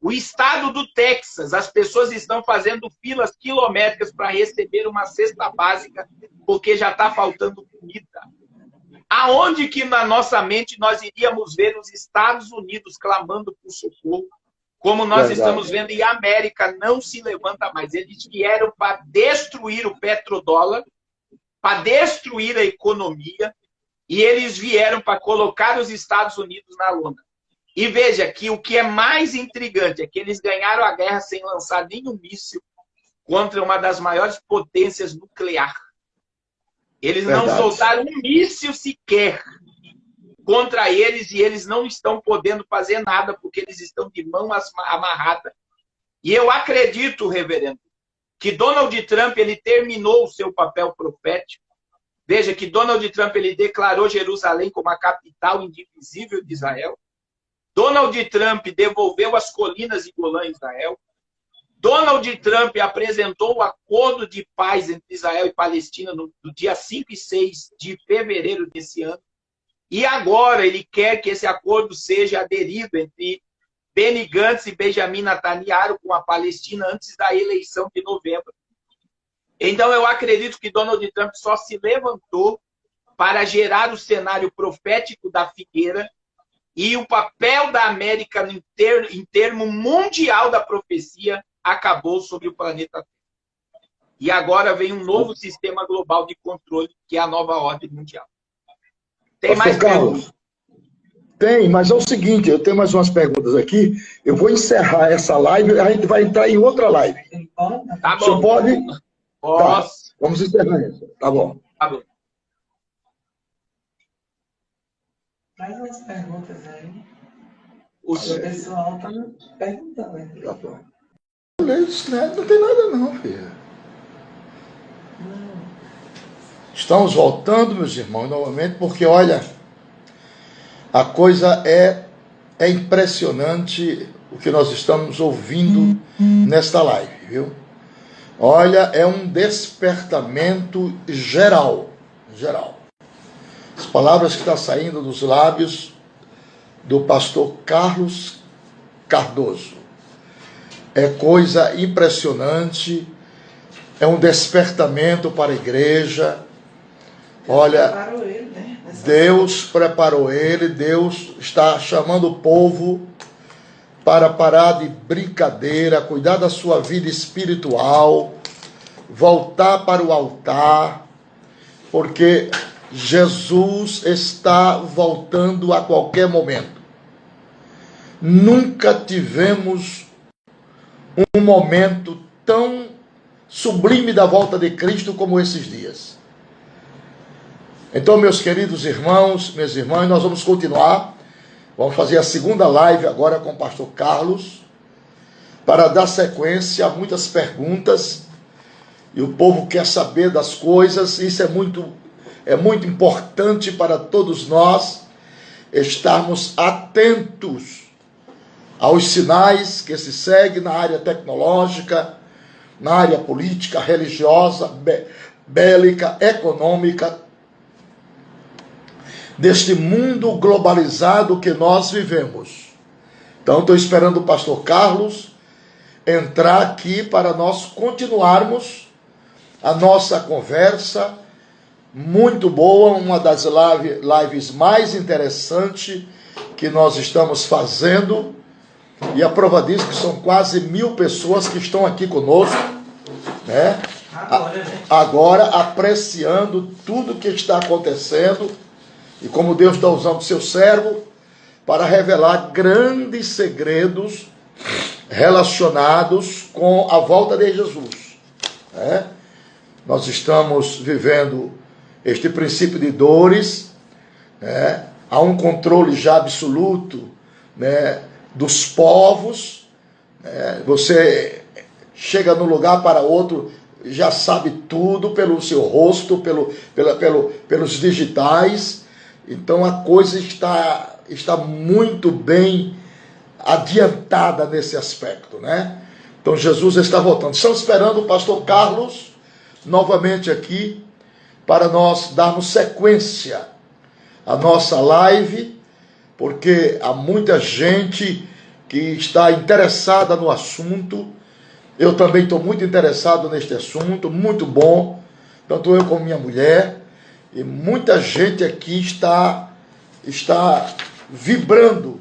O estado do Texas, as pessoas estão fazendo filas quilométricas para receber uma cesta básica, porque já está faltando comida. Aonde que na nossa mente nós iríamos ver os Estados Unidos clamando por socorro, como nós estamos vendo, e a América não se levanta mais. Eles vieram para destruir o petrodólar, para destruir a economia, e eles vieram para colocar os Estados Unidos na lona. E veja que o que é mais intrigante é que eles ganharam a guerra sem lançar nenhum míssil contra uma das maiores potências nucleares. Eles não soltaram um míssil sequer contra eles e eles não estão podendo fazer nada porque eles estão de mão amarrada. E eu acredito, reverendo, que Donald Trump ele terminou o seu papel profético. Veja que Donald Trump ele declarou Jerusalém como a capital indivisível de Israel. Donald Trump devolveu as colinas de Golã a Israel. Donald Trump apresentou o acordo de paz entre Israel e Palestina no dia 5 e 6 de fevereiro desse ano. E agora ele quer que esse acordo seja aderido entre Benny Gantz e Benjamin Netanyahu com a Palestina antes da eleição de novembro. Então eu acredito que Donald Trump só se levantou para gerar o cenário profético da figueira e o papel da América em termo mundial da profecia acabou sobre o planeta Terra. E agora vem um novo sistema global de controle, que é a nova ordem mundial. Tem mais perguntas? Tem, mas é o seguinte, eu tenho mais umas perguntas aqui. Eu vou encerrar essa live, a gente vai entrar em outra live. Tá bom. Você pode? Posso. Tá, vamos encerrar isso. Tá bom. Tá bom. Faz umas perguntas aí. O pessoal tá perguntando aí. Tá bom. Não tem nada não, filha. Estamos voltando, meus irmãos, novamente, porque, olha, a coisa é impressionante o que nós estamos ouvindo nesta live, viu? Olha, é um despertamento geral. As palavras que estão saindo dos lábios do pastor Carlos Cardoso. É coisa impressionante, é um despertamento para a igreja. Olha, Deus preparou ele, Deus está chamando o povo para parar de brincadeira, cuidar da sua vida espiritual, voltar para o altar, porque Jesus está voltando a qualquer momento. Nunca tivemos um momento tão sublime da volta de Cristo como esses dias. Então, meus queridos irmãos, minhas irmãs, nós vamos continuar. Vamos fazer a segunda live agora com o pastor Carlos, para dar sequência a muitas perguntas. E o povo quer saber das coisas. Isso é muito importante para todos nós estarmos atentos aos sinais que se seguem na área tecnológica, na área política, religiosa, bélica, econômica, deste mundo globalizado que nós vivemos. Então, estou esperando o pastor Carlos entrar aqui para nós continuarmos a nossa conversa, muito boa, uma das lives mais interessantes que nós estamos fazendo. E a prova disso que são quase 1000 pessoas que estão aqui conosco, né? Agora apreciando tudo que está acontecendo e como Deus está usando o seu servo para revelar grandes segredos relacionados com a volta de Jesus, né? Nós estamos vivendo este princípio de dores, né? Há um controle já absoluto, né, dos povos, né? Você chega num lugar para outro, já sabe tudo pelo seu rosto, pelos digitais. Então a coisa está muito bem adiantada nesse aspecto, né? Então Jesus está voltando. Estamos esperando o pastor Carlos novamente aqui para nós darmos sequência à nossa live, porque há muita gente que está interessada no assunto. Eu também estou muito interessado neste assunto, muito bom, tanto eu como minha mulher, e muita gente aqui está vibrando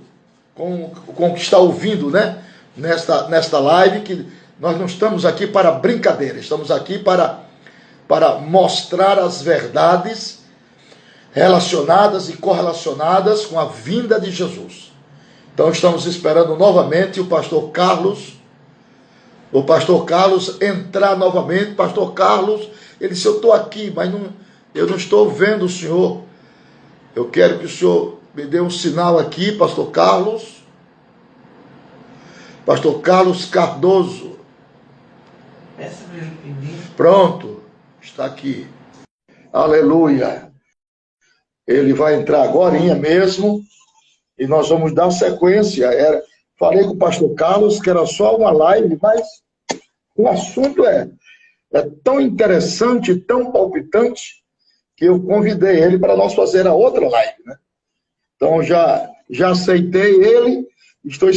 com o que está ouvindo, né? Nesta live, que nós não estamos aqui para brincadeira, estamos aqui para mostrar as verdades relacionadas e correlacionadas com a vinda de Jesus. Então estamos esperando novamente o pastor Carlos entrar novamente. Pastor Carlos, ele disse: eu estou aqui, mas eu não estou vendo o senhor. Eu quero que o senhor me dê um sinal aqui, pastor Carlos. Pastor Carlos Cardoso. Pronto, está aqui. Aleluia. Ele vai entrar agorinha mesmo e nós vamos dar sequência. Falei com o pastor Carlos que era só uma live, mas o assunto é tão interessante, tão palpitante, que eu convidei ele para nós fazer a outra live, né? Então, já aceitei ele, estou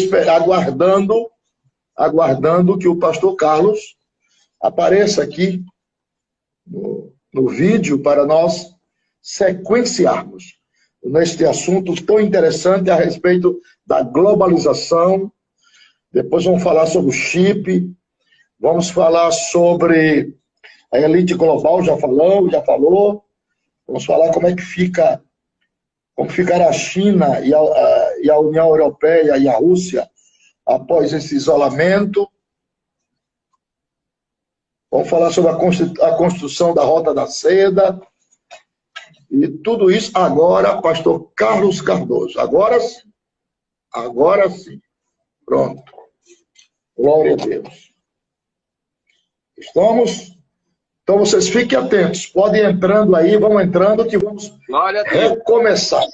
aguardando que o pastor Carlos apareça aqui no vídeo para nós sequenciarmos neste assunto tão interessante a respeito da globalização. Depois vamos falar sobre o chip, vamos falar sobre a elite global, já falou. Vamos falar como ficará a China e a União Europeia e a Rússia após esse isolamento. Vamos falar sobre a construção da Rota da Seda. E tudo isso agora, pastor Carlos Cardoso. Agora sim. Pronto. Glória a Deus. Estamos? Então vocês fiquem atentos. Podem ir entrando aí, vão entrando que vamos recomeçar.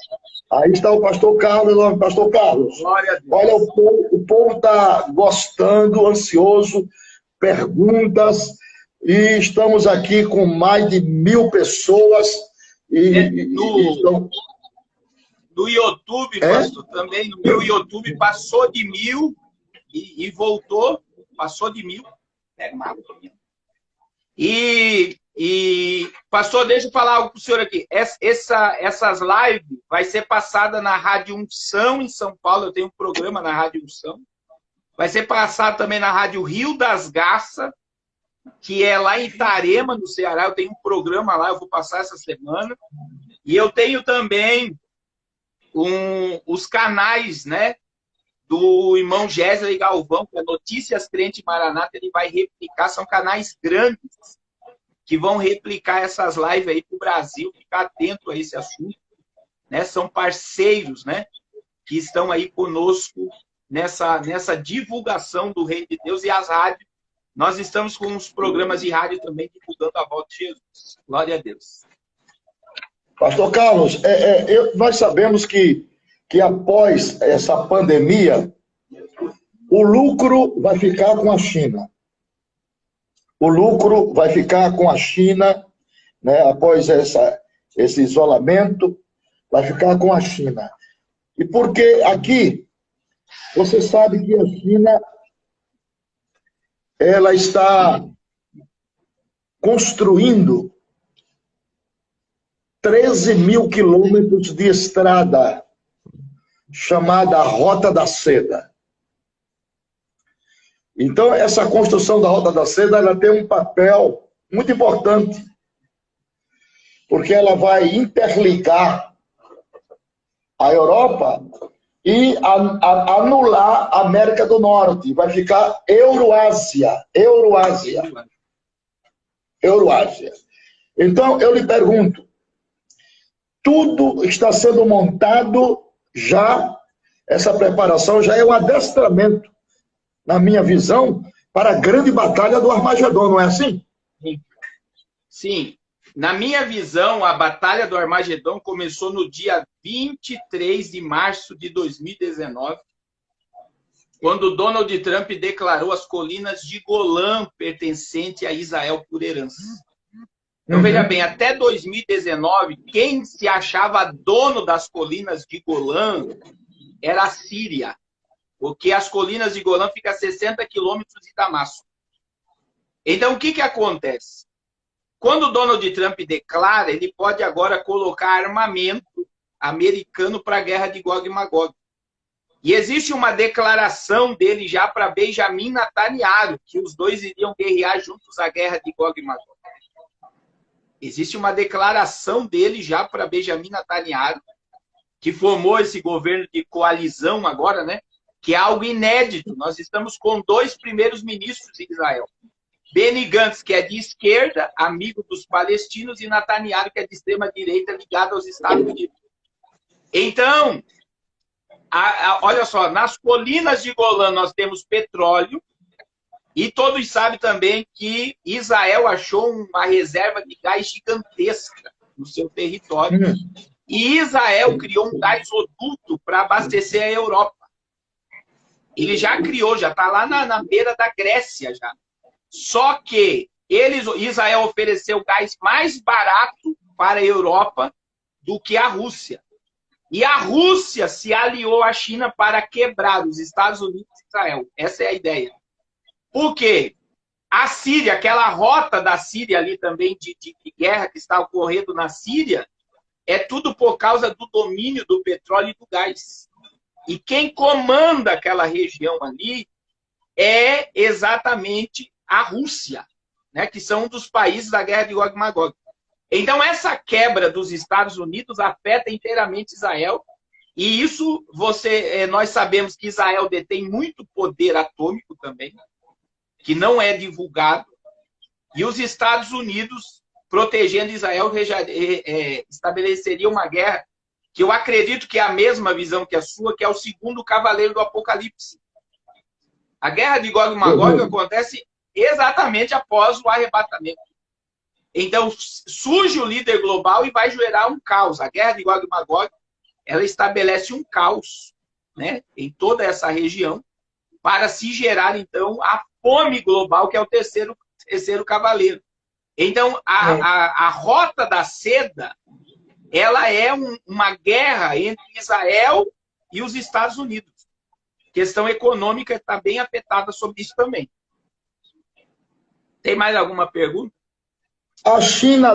Aí está o pastor Carlos. Pastor Carlos, olha, o povo está gostando, ansioso, perguntas, e estamos aqui com mais de 1000 pessoas. No YouTube, pastor, também no meu YouTube passou de 1000 e voltou, passou de 1000. Pega uma água pra mim. E pastor, deixa eu falar algo para o senhor aqui. Essas lives vai ser passada na Rádio Unção em São Paulo. Eu tenho um programa na Rádio Unção. Vai ser passado também na Rádio Rio das Garças, que é lá em Itarema, no Ceará. Eu tenho um programa lá, eu vou passar essa semana. E eu tenho também os canais, né, do irmão Géser Galvão, que é Notícias Crente Maranata. Ele vai replicar, são canais grandes que vão replicar essas lives aí para o Brasil. Ficar atento a esse assunto, né? São parceiros, né, que estão aí conosco nessa divulgação do Reino de Deus. E as rádios, nós estamos com uns programas de rádio também divulgando a volta de Jesus. Glória a Deus. Pastor Carlos, nós sabemos que após essa pandemia, o lucro vai ficar com a China. O lucro vai ficar com a China, né? Após esse isolamento, vai ficar com a China. E porque aqui, você sabe que a China, ela está construindo 13.000 quilômetros de estrada, chamada Rota da Seda. Então, essa construção da Rota da Seda, ela tem um papel muito importante, porque ela vai interligar a Europa e anular a América do Norte. Vai ficar Euroásia. Então, eu lhe pergunto, tudo está sendo montado já, essa preparação já é um adestramento, na minha visão, para a grande batalha do Armagedon, não é assim? Sim. Na minha visão, a batalha do Armagedon começou no dia 23 de março de 2019, quando Donald Trump declarou as colinas de Golã pertencente a Israel por herança. Então, veja bem, até 2019, quem se achava dono das colinas de Golã era a Síria, porque as colinas de Golã ficam a 60 quilômetros de Damasco. Então, o que acontece? Quando Donald Trump declara, ele pode agora colocar armamento americano para a guerra de Gog e Magog. E existe uma declaração dele já para Benjamin Netanyahu, que os dois iriam guerrear juntos a guerra de Gog e Magog. Existe uma declaração dele já para Benjamin Netanyahu, que formou esse governo de coalizão agora, né? Que é algo inédito. Nós estamos com 2 primeiros ministros de Israel. Benny Gantz, que é de esquerda, amigo dos palestinos, e Netanyahu, que é de extrema-direita, ligado aos Estados Unidos. Então, olha só, nas colinas de Golã nós temos petróleo, e todos sabem também que Israel achou uma reserva de gás gigantesca no seu território. E Israel criou um gasoduto para abastecer a Europa. Ele já criou, já está lá na beira da Grécia já. Só que Israel ofereceu gás mais barato para a Europa do que a Rússia. E a Rússia se aliou à China para quebrar os Estados Unidos e Israel. Essa é a ideia. Por quê? A Síria, aquela rota da Síria ali também de guerra que está ocorrendo na Síria, é tudo por causa do domínio do petróleo e do gás. E quem comanda aquela região ali é exatamente a Rússia, né, que são um dos países da guerra de Gog e Magog. Então, essa quebra dos Estados Unidos afeta inteiramente Israel. E isso, nós sabemos que Israel detém muito poder atômico também, que não é divulgado. E os Estados Unidos, protegendo Israel, estabeleceria uma guerra que eu acredito que é a mesma visão que a sua, que é o segundo cavaleiro do Apocalipse. A guerra de Gog e Magog acontece exatamente após o arrebatamento. Então, surge o líder global e vai gerar um caos. A guerra de Gog e Magog, ela estabelece um caos, né, em toda essa região, para se gerar, então, a fome global, que é o terceiro cavaleiro. Então, a rota da seda, ela é uma guerra entre Israel e os Estados Unidos. A questão econômica está bem afetada sobre isso também. Tem mais alguma pergunta? A China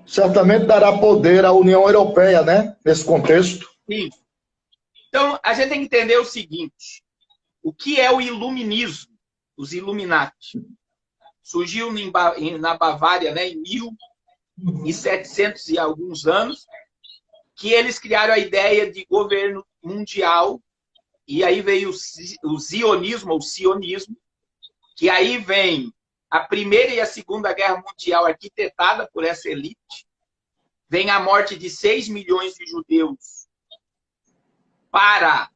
certamente dará poder à União Europeia, né? Nesse contexto. Sim. Então, a gente tem que entender o seguinte. O que é o iluminismo? Os Illuminati. Surgiu na Bavária, né, em 1700 e alguns anos, que eles criaram a ideia de governo mundial, e aí veio o zionismo, ou sionismo, que aí vem a Primeira e a Segunda Guerra Mundial arquitetada por essa elite, vem a morte de 6 milhões de judeus para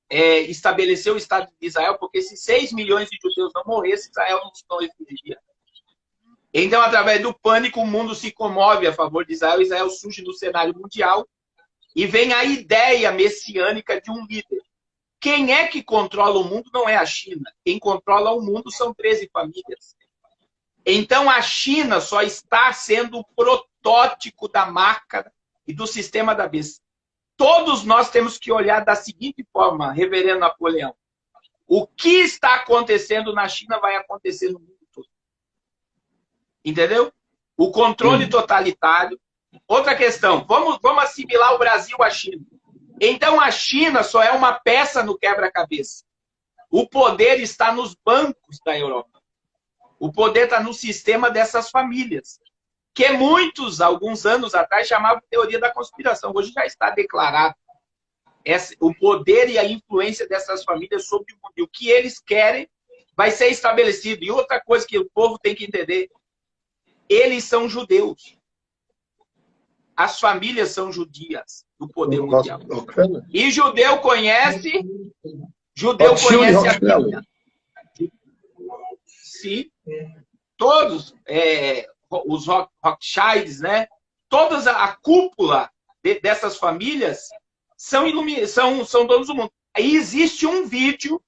estabelecer o Estado de Israel, porque se 6 milhões de judeus não morressem, Israel não existiria. Então, através do pânico, o mundo se comove a favor de Israel, Israel surge no cenário mundial, e vem a ideia messiânica de um líder. Quem é que controla o mundo não é a China. Quem controla o mundo são 13 famílias. Então, a China só está sendo o protótipo da marca e do sistema da besta. Todos nós temos que olhar da seguinte forma, reverendo Napoleão. O que está acontecendo na China vai acontecer no mundo todo. Entendeu? O controle totalitário. Outra questão, vamos assimilar o Brasil à China. Então, a China só é uma peça no quebra-cabeça. O poder está nos bancos da Europa. O poder está no sistema dessas famílias. Que muitos, alguns anos atrás, chamavam de teoria da conspiração. Hoje já está declarado o poder e a influência dessas famílias sobre o mundo. E o que eles querem vai ser estabelecido. E outra coisa que o povo tem que entender, eles são judeus. As famílias são judias do poder mundial. E judeu conhece a Bíblia. Sim. Todos os Rothschilds, né? Toda a cúpula dessas famílias são donos do mundo. Aí existe um vídeo,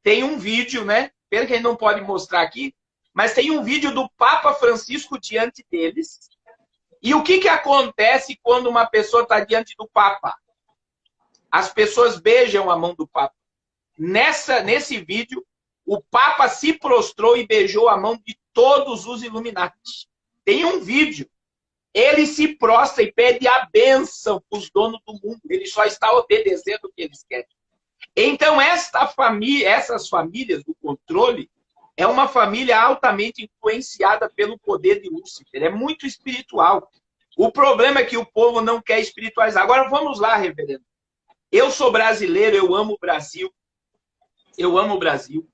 tem um vídeo, né? Pena que a gente não pode mostrar aqui, mas tem um vídeo do Papa Francisco diante deles. E o que acontece quando uma pessoa está diante do Papa? As pessoas beijam a mão do Papa. Nesse vídeo, o Papa se prostrou e beijou a mão de todos os Illuminati. Tem um vídeo. Ele se prostra e pede a bênção para os donos do mundo. Ele só está obedecendo o que eles querem. Então, essas famílias do controle é uma família altamente influenciada pelo poder de Lúcifer. É muito espiritual. O problema é que o povo não quer espiritualizar. Agora, vamos lá, reverendo. Eu sou brasileiro, eu amo o Brasil. Eu amo o Brasil.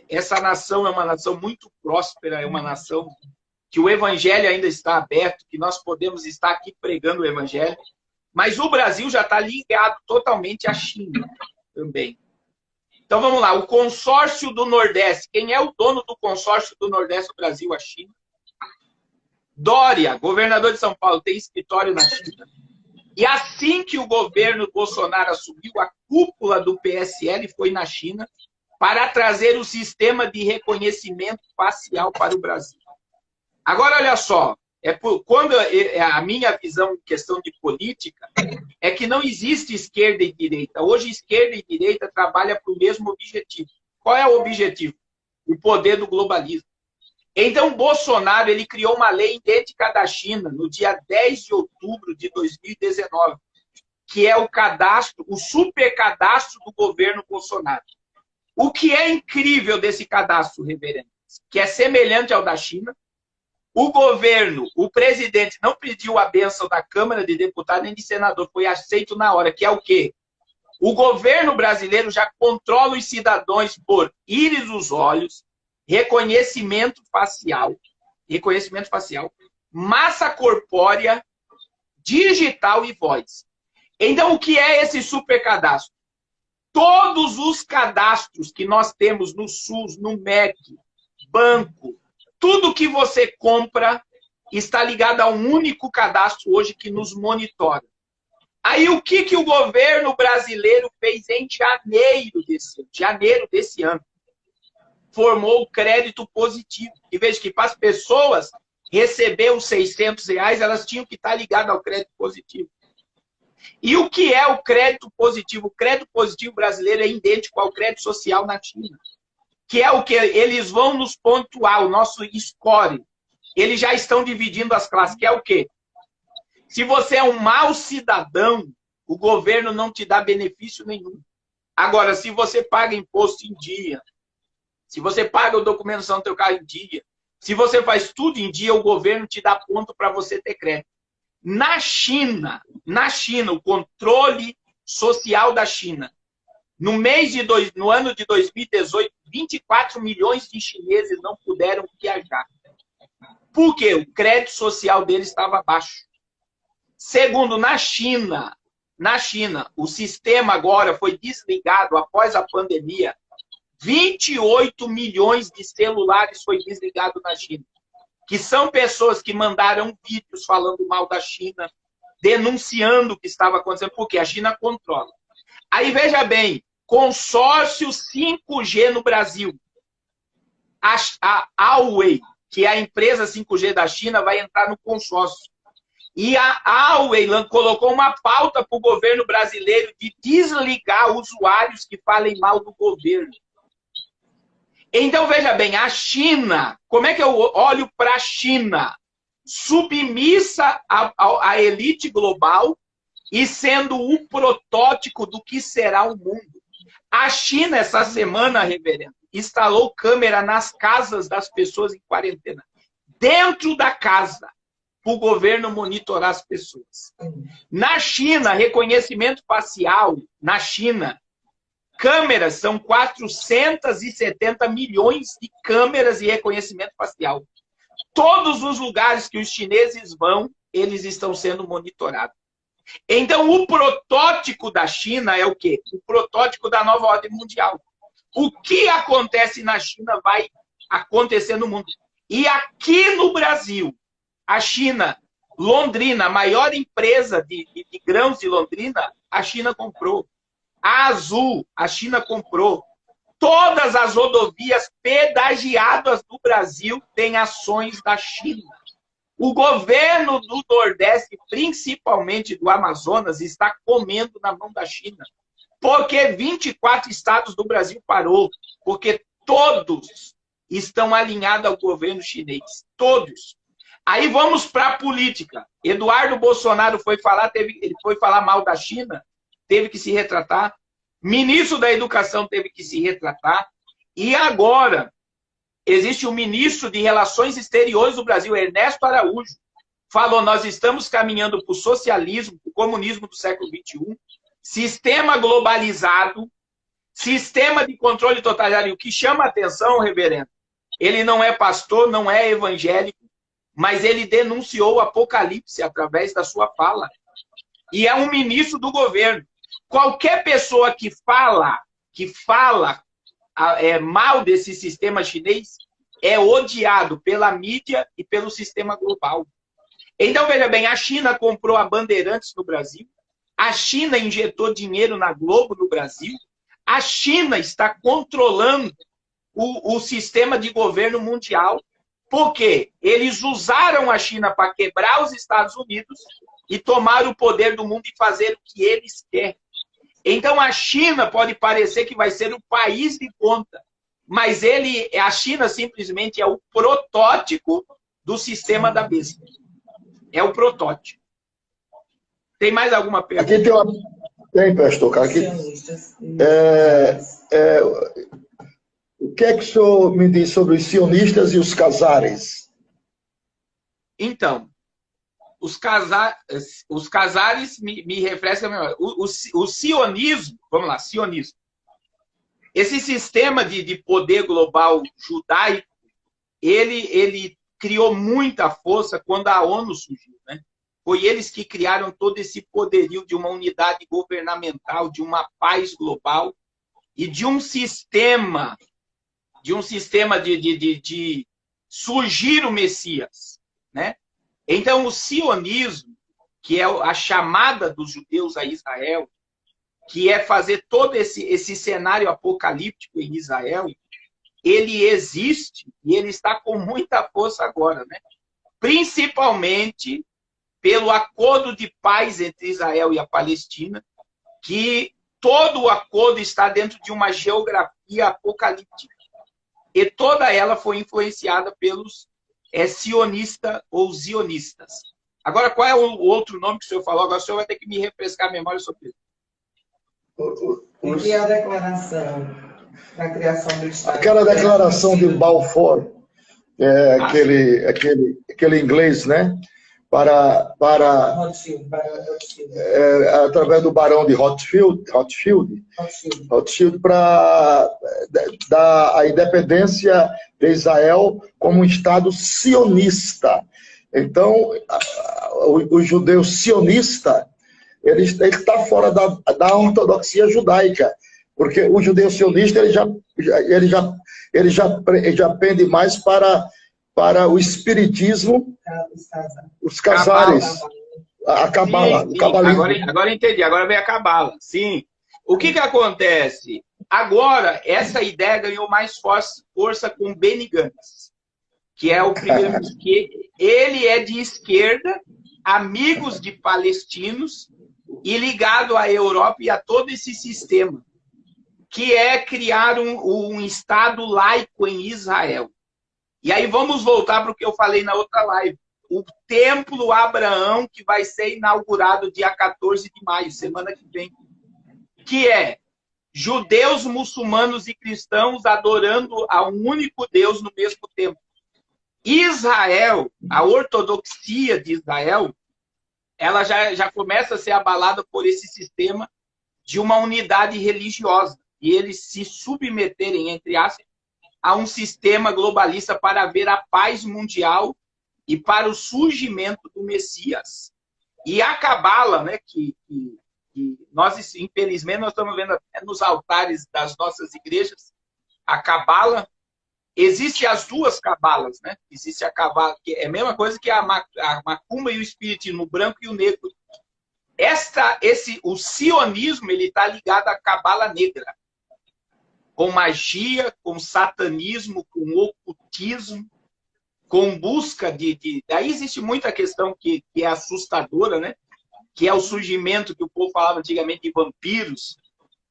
Essa nação é uma nação muito próspera, é uma nação que o evangelho ainda está aberto, que nós podemos estar aqui pregando o evangelho. Mas o Brasil já está ligado totalmente à China também. Então, vamos lá. O consórcio do Nordeste. Quem é o dono do consórcio do Nordeste do Brasil? A China. Dória, governador de São Paulo, tem escritório na China. E assim que o governo Bolsonaro assumiu, a cúpula do PSL foi na China para trazer o sistema de reconhecimento facial para o Brasil. Agora, olha só, quando a minha visão em questão de política é que não existe esquerda e direita. Hoje, esquerda e direita trabalham para o mesmo objetivo. Qual é o objetivo? O poder do globalismo. Então, Bolsonaro ele criou uma lei idêntica da China no dia 10 de outubro de 2019, que é o cadastro, o supercadastro do governo Bolsonaro. O que é incrível desse cadastro, reverendo, que é semelhante ao da China, o governo, o presidente não pediu a bênção da Câmara de Deputados nem de senador, foi aceito na hora, que é o quê? O governo brasileiro já controla os cidadãos por íris dos olhos, reconhecimento facial, massa corpórea, digital e voz. Então, o que é esse supercadastro? Todos os cadastros que nós temos no SUS, no MEC, banco, tudo que você compra está ligado a um único cadastro hoje que nos monitora. Aí o que o governo brasileiro fez em janeiro desse ano? Formou o crédito positivo. E veja que para as pessoas receber os R$600, elas tinham que estar ligadas ao crédito positivo. E o que é o crédito positivo? O crédito positivo brasileiro é idêntico ao crédito social na China. Que é o que eles vão nos pontuar, o nosso score. Eles já estão dividindo as classes, que é o quê? Se você é um mau cidadão, o governo não te dá benefício nenhum. Agora, se você paga imposto em dia, se você paga a documentação do teu carro em dia, se você faz tudo em dia, o governo te dá ponto para você ter crédito. Na China, o controle social da China, no ano de 2018, 24 milhões de chineses não puderam viajar. Por quê? O crédito social deles estava baixo. Segundo, na China, o sistema agora foi desligado após a pandemia. 28 milhões de celulares foi desligado na China. Que são pessoas que mandaram vídeos falando mal da China, denunciando o que estava acontecendo, porque a China controla. Aí, veja bem, consórcio 5G no Brasil. A Huawei, que é a empresa 5G da China, vai entrar no consórcio. E a Huawei colocou uma pauta para o governo brasileiro de desligar usuários que falem mal do governo. Então, veja bem, a China, como é que eu olho para a China? Submissa à elite global e sendo o protótipo do que será o mundo. A China, essa semana, reverendo, instalou câmera nas casas das pessoas em quarentena. Dentro da casa, para o governo monitorar as pessoas. Na China, reconhecimento facial, na China, câmeras, são 470 milhões de câmeras de reconhecimento facial. Todos os lugares que os chineses vão, eles estão sendo monitorados. Então, o protótipo da China é o quê? O protótipo da nova ordem mundial. O que acontece na China vai acontecer no mundo. E aqui no Brasil, a China, Londrina, a maior empresa de grãos de Londrina, a China comprou. A Azul, a China comprou. Todas as rodovias pedagiadas do Brasil têm ações da China. O governo do Nordeste, principalmente do Amazonas, está comendo na mão da China. Porque 24 estados do Brasil parou. Porque todos estão alinhados ao governo chinês. Todos. Aí vamos para a política. Eduardo Bolsonaro ele foi falar mal da China, teve que se retratar. Ministro da Educação teve que se retratar. E agora, existe o ministro de Relações Exteriores do Brasil, Ernesto Araújo, falou: nós estamos caminhando para o socialismo, para o comunismo do século XXI, sistema globalizado, sistema de controle totalitário. O que chama a atenção, reverendo, ele não é pastor, não é evangélico, mas ele denunciou o Apocalipse através da sua fala. E é um ministro do governo. Qualquer pessoa que fala mal desse sistema chinês, é odiado pela mídia e pelo sistema global. Então, veja bem, a China comprou a Bandeirantes no Brasil, a China injetou dinheiro na Globo no Brasil, a China está controlando o sistema de governo mundial, porque eles usaram a China para quebrar os Estados Unidos e tomar o poder do mundo e fazer o que eles querem. Então, a China pode parecer que vai ser o país de ponta, mas a China simplesmente é o protótipo do sistema da besta. É o protótipo. Tem mais alguma pergunta? Aqui tem, pastor, cara. Aqui, o que é que o senhor me diz sobre os sionistas e os casares? Então, os casares me refrescam a memória. O sionismo, vamos lá, sionismo. Esse sistema de poder global judaico, ele criou muita força quando a ONU surgiu, né? Foi eles que criaram todo esse poderio de uma unidade governamental, de uma paz global e de um sistema de surgir o Messias, né? Então, o sionismo, que é a chamada dos judeus a Israel, que é fazer todo esse cenário apocalíptico em Israel, ele existe e ele está com muita força agora, né? Principalmente pelo acordo de paz entre Israel e a Palestina, que todo o acordo está dentro de uma geografia apocalíptica. E toda ela foi influenciada pelos sionistas ou zionistas. Agora, qual é o outro nome que o senhor falou? Agora o senhor vai ter que me refrescar a memória sobre isso. O que é a declaração da criação do Estado? Aquela declaração de Balfour, aquele inglês, né? Através do barão de Rothschild para dar a independência de Israel como um Estado sionista. Então, o judeu sionista, ele está fora da ortodoxia judaica, porque o judeu sionista ele já pende mais para o espiritismo, os casares, a cabala. Agora entendi, agora vem a cabala. Sim. O que acontece? Agora, essa ideia ganhou mais força com Benny Gantz, que é o primeiro-ministro, que ele é de esquerda, amigos de palestinos e ligado à Europa e a todo esse sistema, que é criar um Estado laico em Israel. E aí vamos voltar para o que eu falei na outra live. O Templo Abraão, que vai ser inaugurado dia 14 de maio, semana que vem. Que é judeus, muçulmanos e cristãos adorando a um único Deus no mesmo tempo. Israel, a ortodoxia de Israel, ela já começa a ser abalada por esse sistema de uma unidade religiosa. E eles se submeterem, entre aspas, a um sistema globalista para ver a paz mundial e para o surgimento do Messias. E a cabala, né, que nós, infelizmente, nós estamos vendo até nos altares das nossas igrejas, a cabala, existem as duas cabalas, né? Existe a cabala, que é a mesma coisa que a macumba e o espiritismo, o branco e o negro. O sionismo, ele está ligado à cabala negra, com magia, com satanismo, com ocultismo, com busca Daí existe muita questão que é assustadora, né? Que é o surgimento que o povo falava antigamente de vampiros,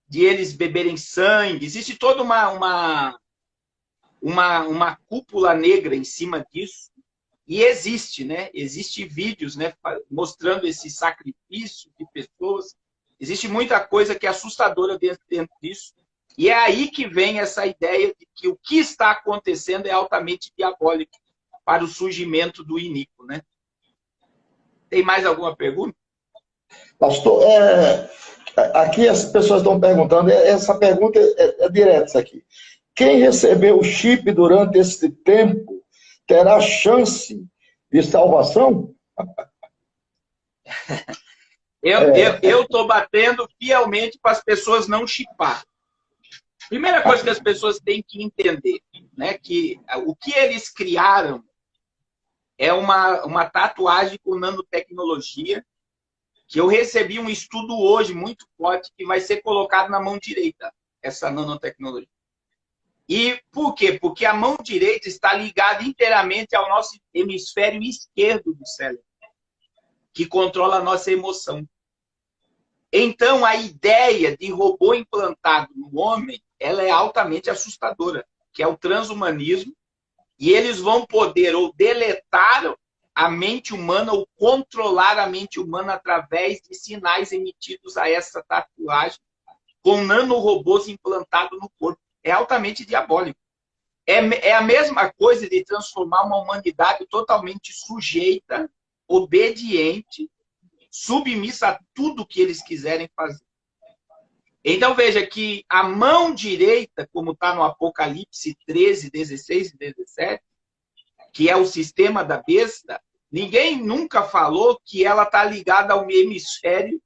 de eles beberem sangue. Existe toda uma cúpula negra em cima disso. E existe, né? Existe vídeos, né, mostrando esse sacrifício de pessoas. Existe muita coisa que é assustadora dentro disso. E é aí que vem essa ideia de que o que está acontecendo é altamente diabólico para o surgimento do iníquo, né? Tem mais alguma pergunta? Pastor, aqui as pessoas estão perguntando, essa pergunta é direta aqui. Quem recebeu o chip durante esse tempo terá chance de salvação? Eu estou batendo fielmente para as pessoas não chipar. Primeira coisa que as pessoas têm que entender, né, que o que eles criaram é uma tatuagem com nanotecnologia, que eu recebi um estudo hoje muito forte que vai ser colocado na mão direita, essa nanotecnologia. E por quê? Porque a mão direita está ligada inteiramente ao nosso hemisfério esquerdo do cérebro, que controla a nossa emoção. Então, a ideia de robô implantado no homem, ela é altamente assustadora, que é o transhumanismo, e eles vão poder ou deletar a mente humana ou controlar a mente humana através de sinais emitidos a essa tatuagem com nanorobôs implantados no corpo. É altamente diabólico. É a mesma coisa de transformar uma humanidade totalmente sujeita, obediente, submissa a tudo que eles quiserem fazer. Então, veja que a mão direita, como está no Apocalipse 13, 16 e 17, que é o sistema da besta, ninguém nunca falou que ela está ligada ao hemisfério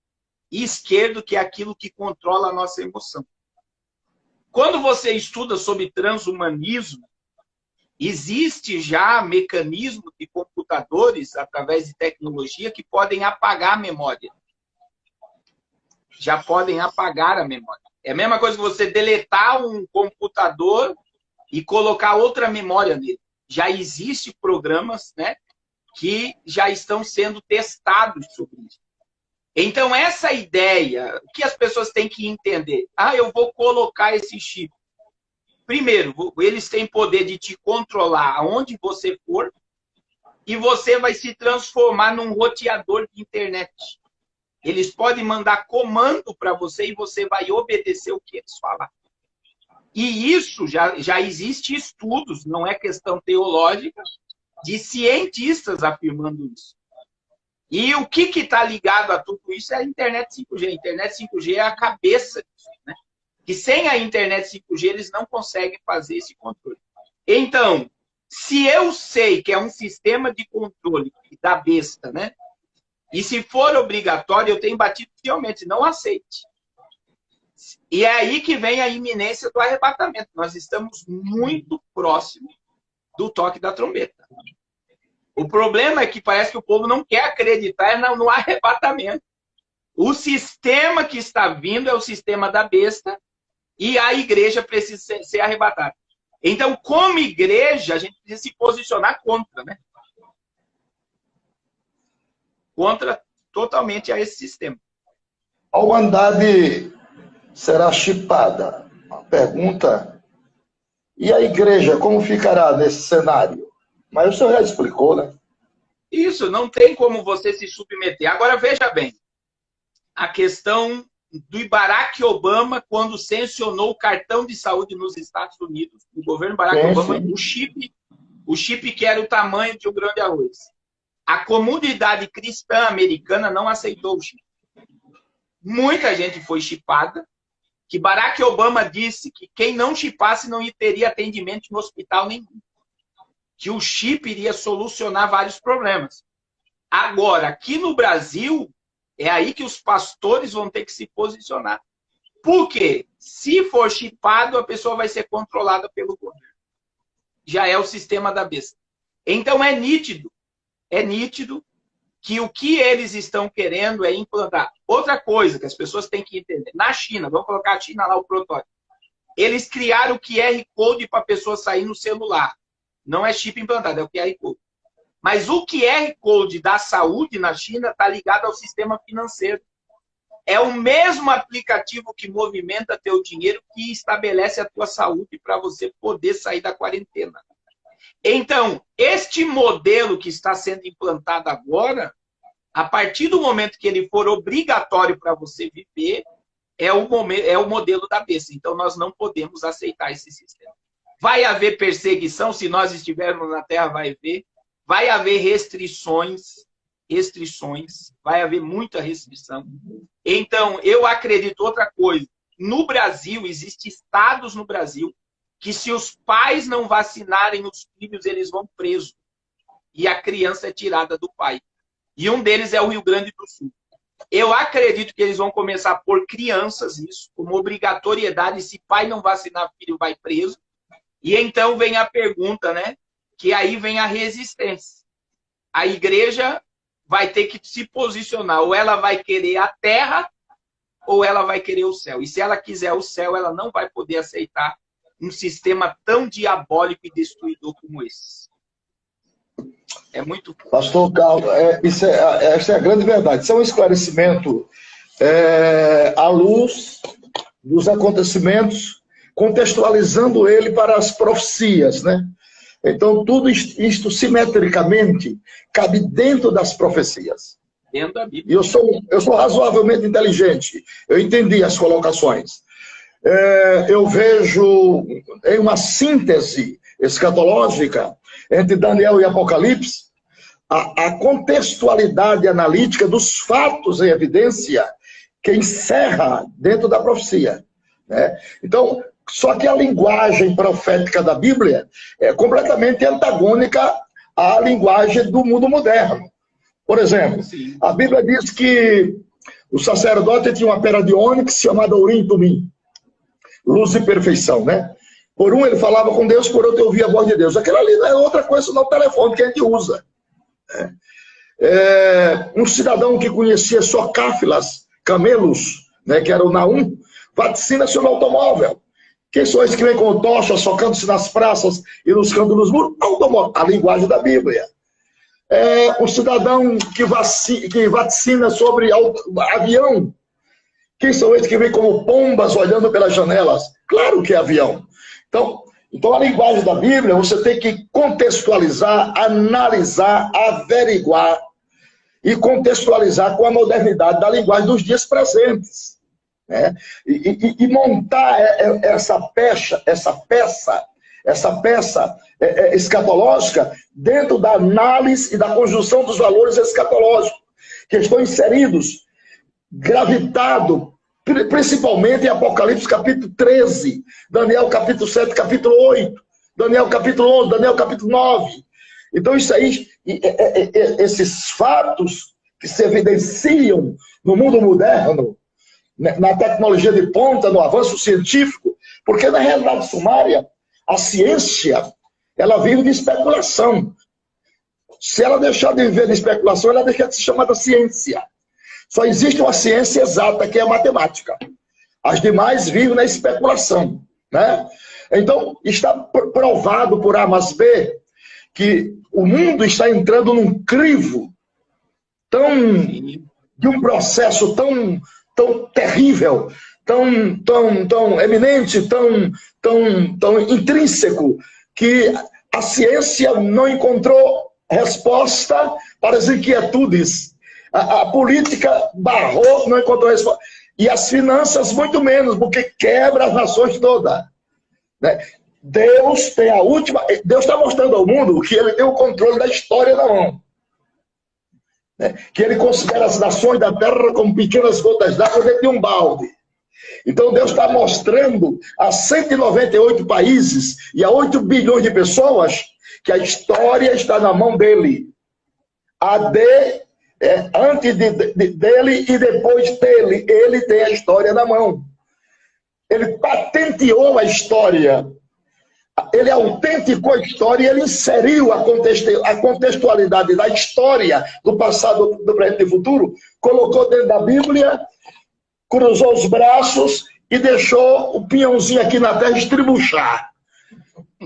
esquerdo, que é aquilo que controla a nossa emoção. Quando você estuda sobre transhumanismo, existe já mecanismos de computadores, através de tecnologia, que podem apagar a memória. Já podem apagar a memória. É a mesma coisa que você deletar um computador e colocar outra memória nele. Já existem programas, né, que já estão sendo testados sobre isso. Então, essa ideia, o que as pessoas têm que entender? Eu vou colocar esse chip. Primeiro, eles têm poder de te controlar aonde você for e você vai se transformar num roteador de internet. Eles podem mandar comando para você e você vai obedecer o que eles falam. E isso já existe estudos, não é questão teológica, de cientistas afirmando isso. E o que está ligado a tudo isso é a internet 5G. A internet 5G é a cabeça disso, né? Que sem a internet 5G eles não conseguem fazer esse controle. Então, se eu sei que é um sistema de controle da besta, né? E se for obrigatório, eu tenho batido fielmente, não aceite. E é aí que vem a iminência do arrebatamento. Nós estamos muito próximos do toque da trombeta. O problema é que parece que o povo não quer acreditar no arrebatamento. O sistema que está vindo é o sistema da besta e a igreja precisa ser arrebatada. Então, como igreja, a gente precisa se posicionar contra, né? Contra totalmente a esse sistema. A humanidade será chipada. A pergunta, e a igreja, como ficará nesse cenário? Mas o senhor já explicou, né? Isso, não tem como você se submeter. Agora, veja bem, a questão do Barack Obama, quando sancionou o cartão de saúde nos Estados Unidos, o governo Barack Obama, o chip que era o tamanho de um grão de arroz. A comunidade cristã americana não aceitou o chip. Muita gente foi chipada, que Barack Obama disse que quem não chipasse não teria atendimento no hospital nenhum. Que o chip iria solucionar vários problemas. Agora, aqui no Brasil, é aí que os pastores vão ter que se posicionar. Por quê? Se for chipado, a pessoa vai ser controlada pelo governo. Já é o sistema da besta. Então, é nítido que o que eles estão querendo é implantar. Outra coisa que as pessoas têm que entender. Na China, vamos colocar a China lá, o protótipo. Eles criaram o QR Code para a pessoa sair no celular. Não é chip implantado, é o QR Code. Mas o QR Code da saúde na China está ligado ao sistema financeiro. É o mesmo aplicativo que movimenta teu dinheiro que estabelece a tua saúde para você poder sair da quarentena. Então, este modelo que está sendo implantado agora, a partir do momento que ele for obrigatório para você viver, é o modelo da besta. Então, nós não podemos aceitar esse sistema. Vai haver perseguição, se nós estivermos na Terra, vai haver. Vai haver restrições, vai haver muita restrição. Então, eu acredito outra coisa. No Brasil, existem estados no Brasil que se os pais não vacinarem os filhos, eles vão presos. E a criança é tirada do pai. E um deles é o Rio Grande do Sul. Eu acredito que eles vão começar a pôr crianças nisso, como obrigatoriedade. Se pai não vacinar, filho vai preso. E então vem a pergunta, né? Que aí vem a resistência. A igreja vai ter que se posicionar. Ou ela vai querer a terra, ou ela vai querer o céu. E se ela quiser o céu, ela não vai poder aceitar um sistema tão diabólico e destruidor como esse. É muito... Pastor Carlos, essa é a grande verdade. Isso é um esclarecimento à luz dos acontecimentos, contextualizando ele para as profecias, né? Então, tudo isto simetricamente cabe dentro das profecias. Dentro da Bíblia. E eu sou razoavelmente inteligente. Eu entendi as colocações. Eu vejo em uma síntese escatológica entre Daniel e Apocalipse a contextualidade analítica dos fatos em evidência que encerra dentro da profecia, né? Então, só que a linguagem profética da Bíblia é completamente antagônica à linguagem do mundo moderno. Por exemplo, a Bíblia diz que o sacerdote tinha uma pedra de ônix chamada Urim e Tumim, luz e perfeição, né? Por um ele falava com Deus, por outro eu ouvia a voz de Deus. Aquilo ali não é outra coisa senão o telefone que a gente usa, né? Um cidadão que conhecia só cáfilas, camelos, né, que era o Naum, vaticina-se no automóvel. Quem são esses que vêm com tocha, socando-se nas praças e nos cantos dos muros? Automóvel, a linguagem da Bíblia. Um cidadão que vaticina sobre avião. Quem são esses que vêm como pombas olhando pelas janelas? Claro que é avião. Então a linguagem da Bíblia, você tem que contextualizar, analisar, averiguar e contextualizar com a modernidade da linguagem dos dias presentes, né? E montar essa peça escatológica dentro da análise e da conjunção dos valores escatológicos que estão inseridos, gravitado principalmente em Apocalipse capítulo 13, Daniel capítulo 7, capítulo 8, Daniel capítulo 11, Daniel capítulo 9. Então isso aí, esses fatos que se evidenciam no mundo moderno, na tecnologia de ponta, no avanço científico, porque na realidade sumária, a ciência, ela vive de especulação. Se ela deixar de viver de especulação, ela deixa de ser chamada ciência. Só existe uma ciência exata, que é a matemática. As demais vivem na especulação, né? Então, está provado por A mais B que o mundo está entrando num crivo de um processo tão terrível, tão eminente, tão intrínseco, que a ciência não encontrou resposta para as inquietudes. A política barrou, não encontrou resposta. E as finanças muito menos, porque quebra as nações todas, né? Deus tem a última... Deus está mostrando ao mundo que ele tem o controle da história na mão, né? Que ele considera as nações da terra como pequenas gotas d'água dentro de um balde. Então Deus está mostrando a 198 países e a 8 bilhões de pessoas que a história está na mão dele. Antes dele e depois dele, ele tem a história na mão. Ele patenteou a história. Ele autenticou a história e ele inseriu a contextualidade da história do passado, do presente e do futuro, colocou dentro da Bíblia, cruzou os braços e deixou o pinhãozinho aqui na terra estribuchar.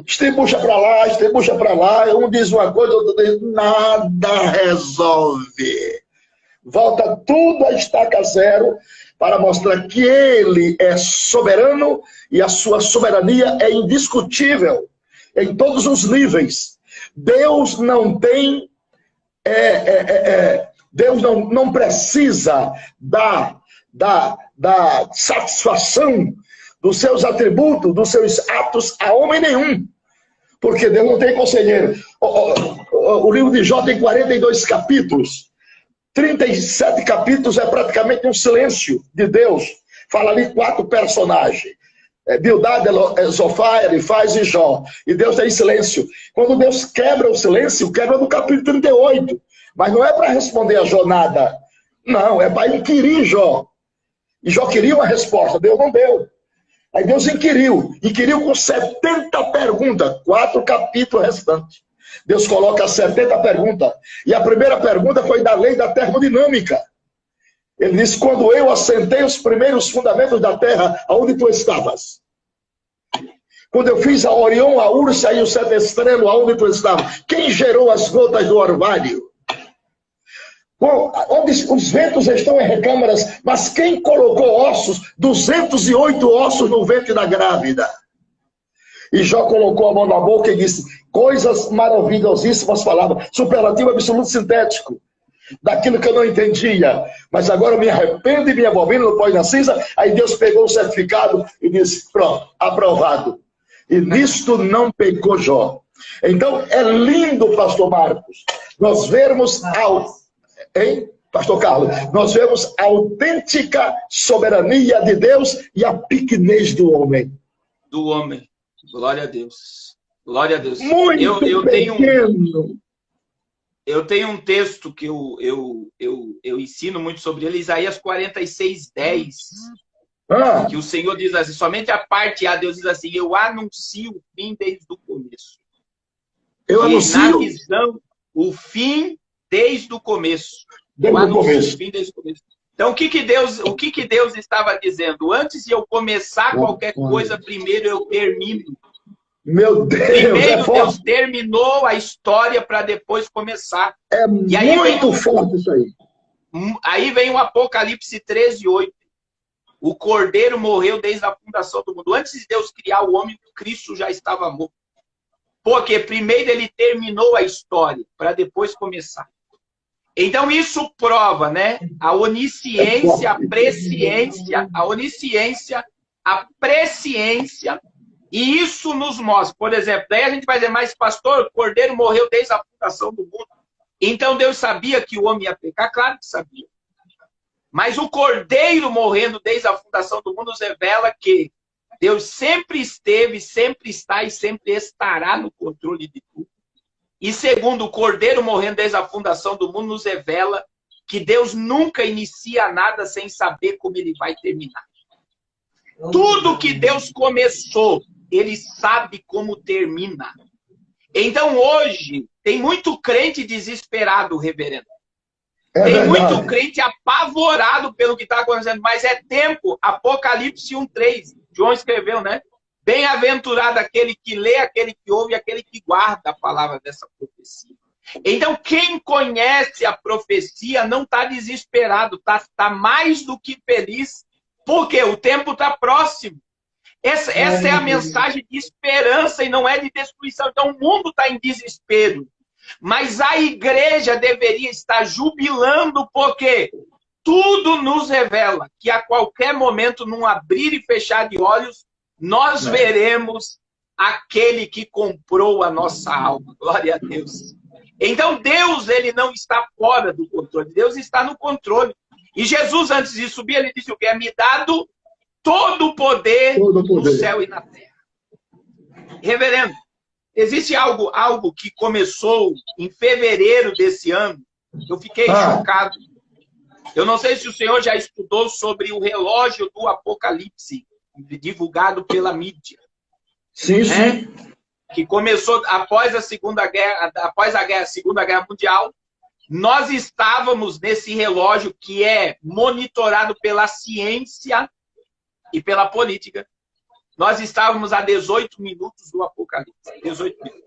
Estribucha para lá, um diz uma coisa, outro diz, nada resolve. Volta tudo a estaca zero para mostrar que ele é soberano e a sua soberania é indiscutível em todos os níveis. Deus não tem, Deus não precisa da satisfação dos seus atributos, dos seus atos a homem nenhum. Porque Deus não tem conselheiro. O livro de Jó tem 42 capítulos. 37 capítulos é praticamente um silêncio de Deus. Fala ali 4 personagens. Bildad, Zofar, Elifaz e Jó. E Deus está em silêncio. Quando Deus quebra o silêncio, quebra no capítulo 38. Mas não é para responder a Jó nada. Não, é para inquirir Jó. E Jó queria uma resposta, Deus não deu. Aí Deus inquiriu com 70 perguntas, 4 capítulos restantes. Deus coloca 70 perguntas. E a primeira pergunta foi da lei da termodinâmica. Ele disse, quando eu assentei os primeiros fundamentos da terra, aonde tu estavas? Quando eu fiz a Orião, a Ursa e o Sete Estrelo, aonde tu estavas? Quem gerou as gotas do orvalho? Onde os ventos estão em recâmaras, mas quem colocou ossos, 208 ossos no ventre da grávida? E Jó colocou a mão na boca e disse, coisas maravilhosíssimas palavras, superlativo absoluto sintético, daquilo que eu não entendia, mas agora eu me arrependo e me abomino no pó e na cinza. Aí Deus pegou o certificado e disse, pronto, aprovado. E nisto não pecou Jó. Então é lindo, pastor Marcos, nós vermos hein, pastor Carlos? Nós vemos a autêntica soberania de Deus e a pequenez do homem. Do homem. Glória a Deus. Glória a Deus. Muito pequeno. Eu tenho um texto que eu ensino muito sobre ele, Isaías 46:10. Que o Senhor diz assim, somente a parte A, Deus diz assim, eu anuncio o fim desde o começo. Eu anuncio? Na visão, o fim desde o começo. Desde o começo. Fim desde o começo. Então, o que Deus estava dizendo? Antes de eu começar qualquer coisa, primeiro eu termino. Meu Deus! Primeiro Deus terminou a história para depois começar. É e aí muito forte isso aí. Aí vem o Apocalipse 13:8. O Cordeiro morreu desde a fundação do mundo. Antes de Deus criar o homem, Cristo já estava morto. Porque primeiro ele terminou a história, para depois começar. Então isso prova, né? A onisciência, a presciência, e isso nos mostra. Por exemplo, daí a gente vai dizer, mas pastor, o Cordeiro morreu desde a fundação do mundo. Então Deus sabia que o homem ia pecar? Claro que sabia. Mas o Cordeiro morrendo desde a fundação do mundo nos revela que Deus sempre esteve, sempre está e sempre estará no controle de tudo. E segundo, o Cordeiro morrendo desde a fundação do mundo nos revela que Deus nunca inicia nada sem saber como ele vai terminar. Tudo que Deus começou, ele sabe como termina. Então hoje, tem muito crente desesperado, reverendo. Tem muito crente apavorado pelo que está acontecendo, mas é tempo, Apocalipse 1:3, João escreveu, né? Bem-aventurado aquele que lê, aquele que ouve, aquele que guarda a palavra dessa profecia. Então, quem conhece a profecia não está desesperado, tá mais do que feliz, porque o tempo está próximo. Essa é a mensagem de esperança e não é de destruição. Então, o mundo está em desespero. Mas a igreja deveria estar jubilando, porque tudo nos revela que a qualquer momento, num abrir e fechar de olhos, nós veremos aquele que comprou a nossa alma. Glória a Deus. Então Deus, ele não está fora do controle. Deus está no controle. E Jesus, antes de subir, ele disse o que? É me dado todo o poder no céu e na terra. Reverendo, existe algo que começou em fevereiro desse ano. Eu fiquei chocado. Eu não sei se o senhor já estudou sobre o relógio do Apocalipse, divulgado pela mídia. Sim, sim. Que começou após a Segunda Guerra Mundial. Nós estávamos nesse relógio que é monitorado pela ciência e pela política. Nós estávamos a 18 minutos do Apocalipse. 18 minutos.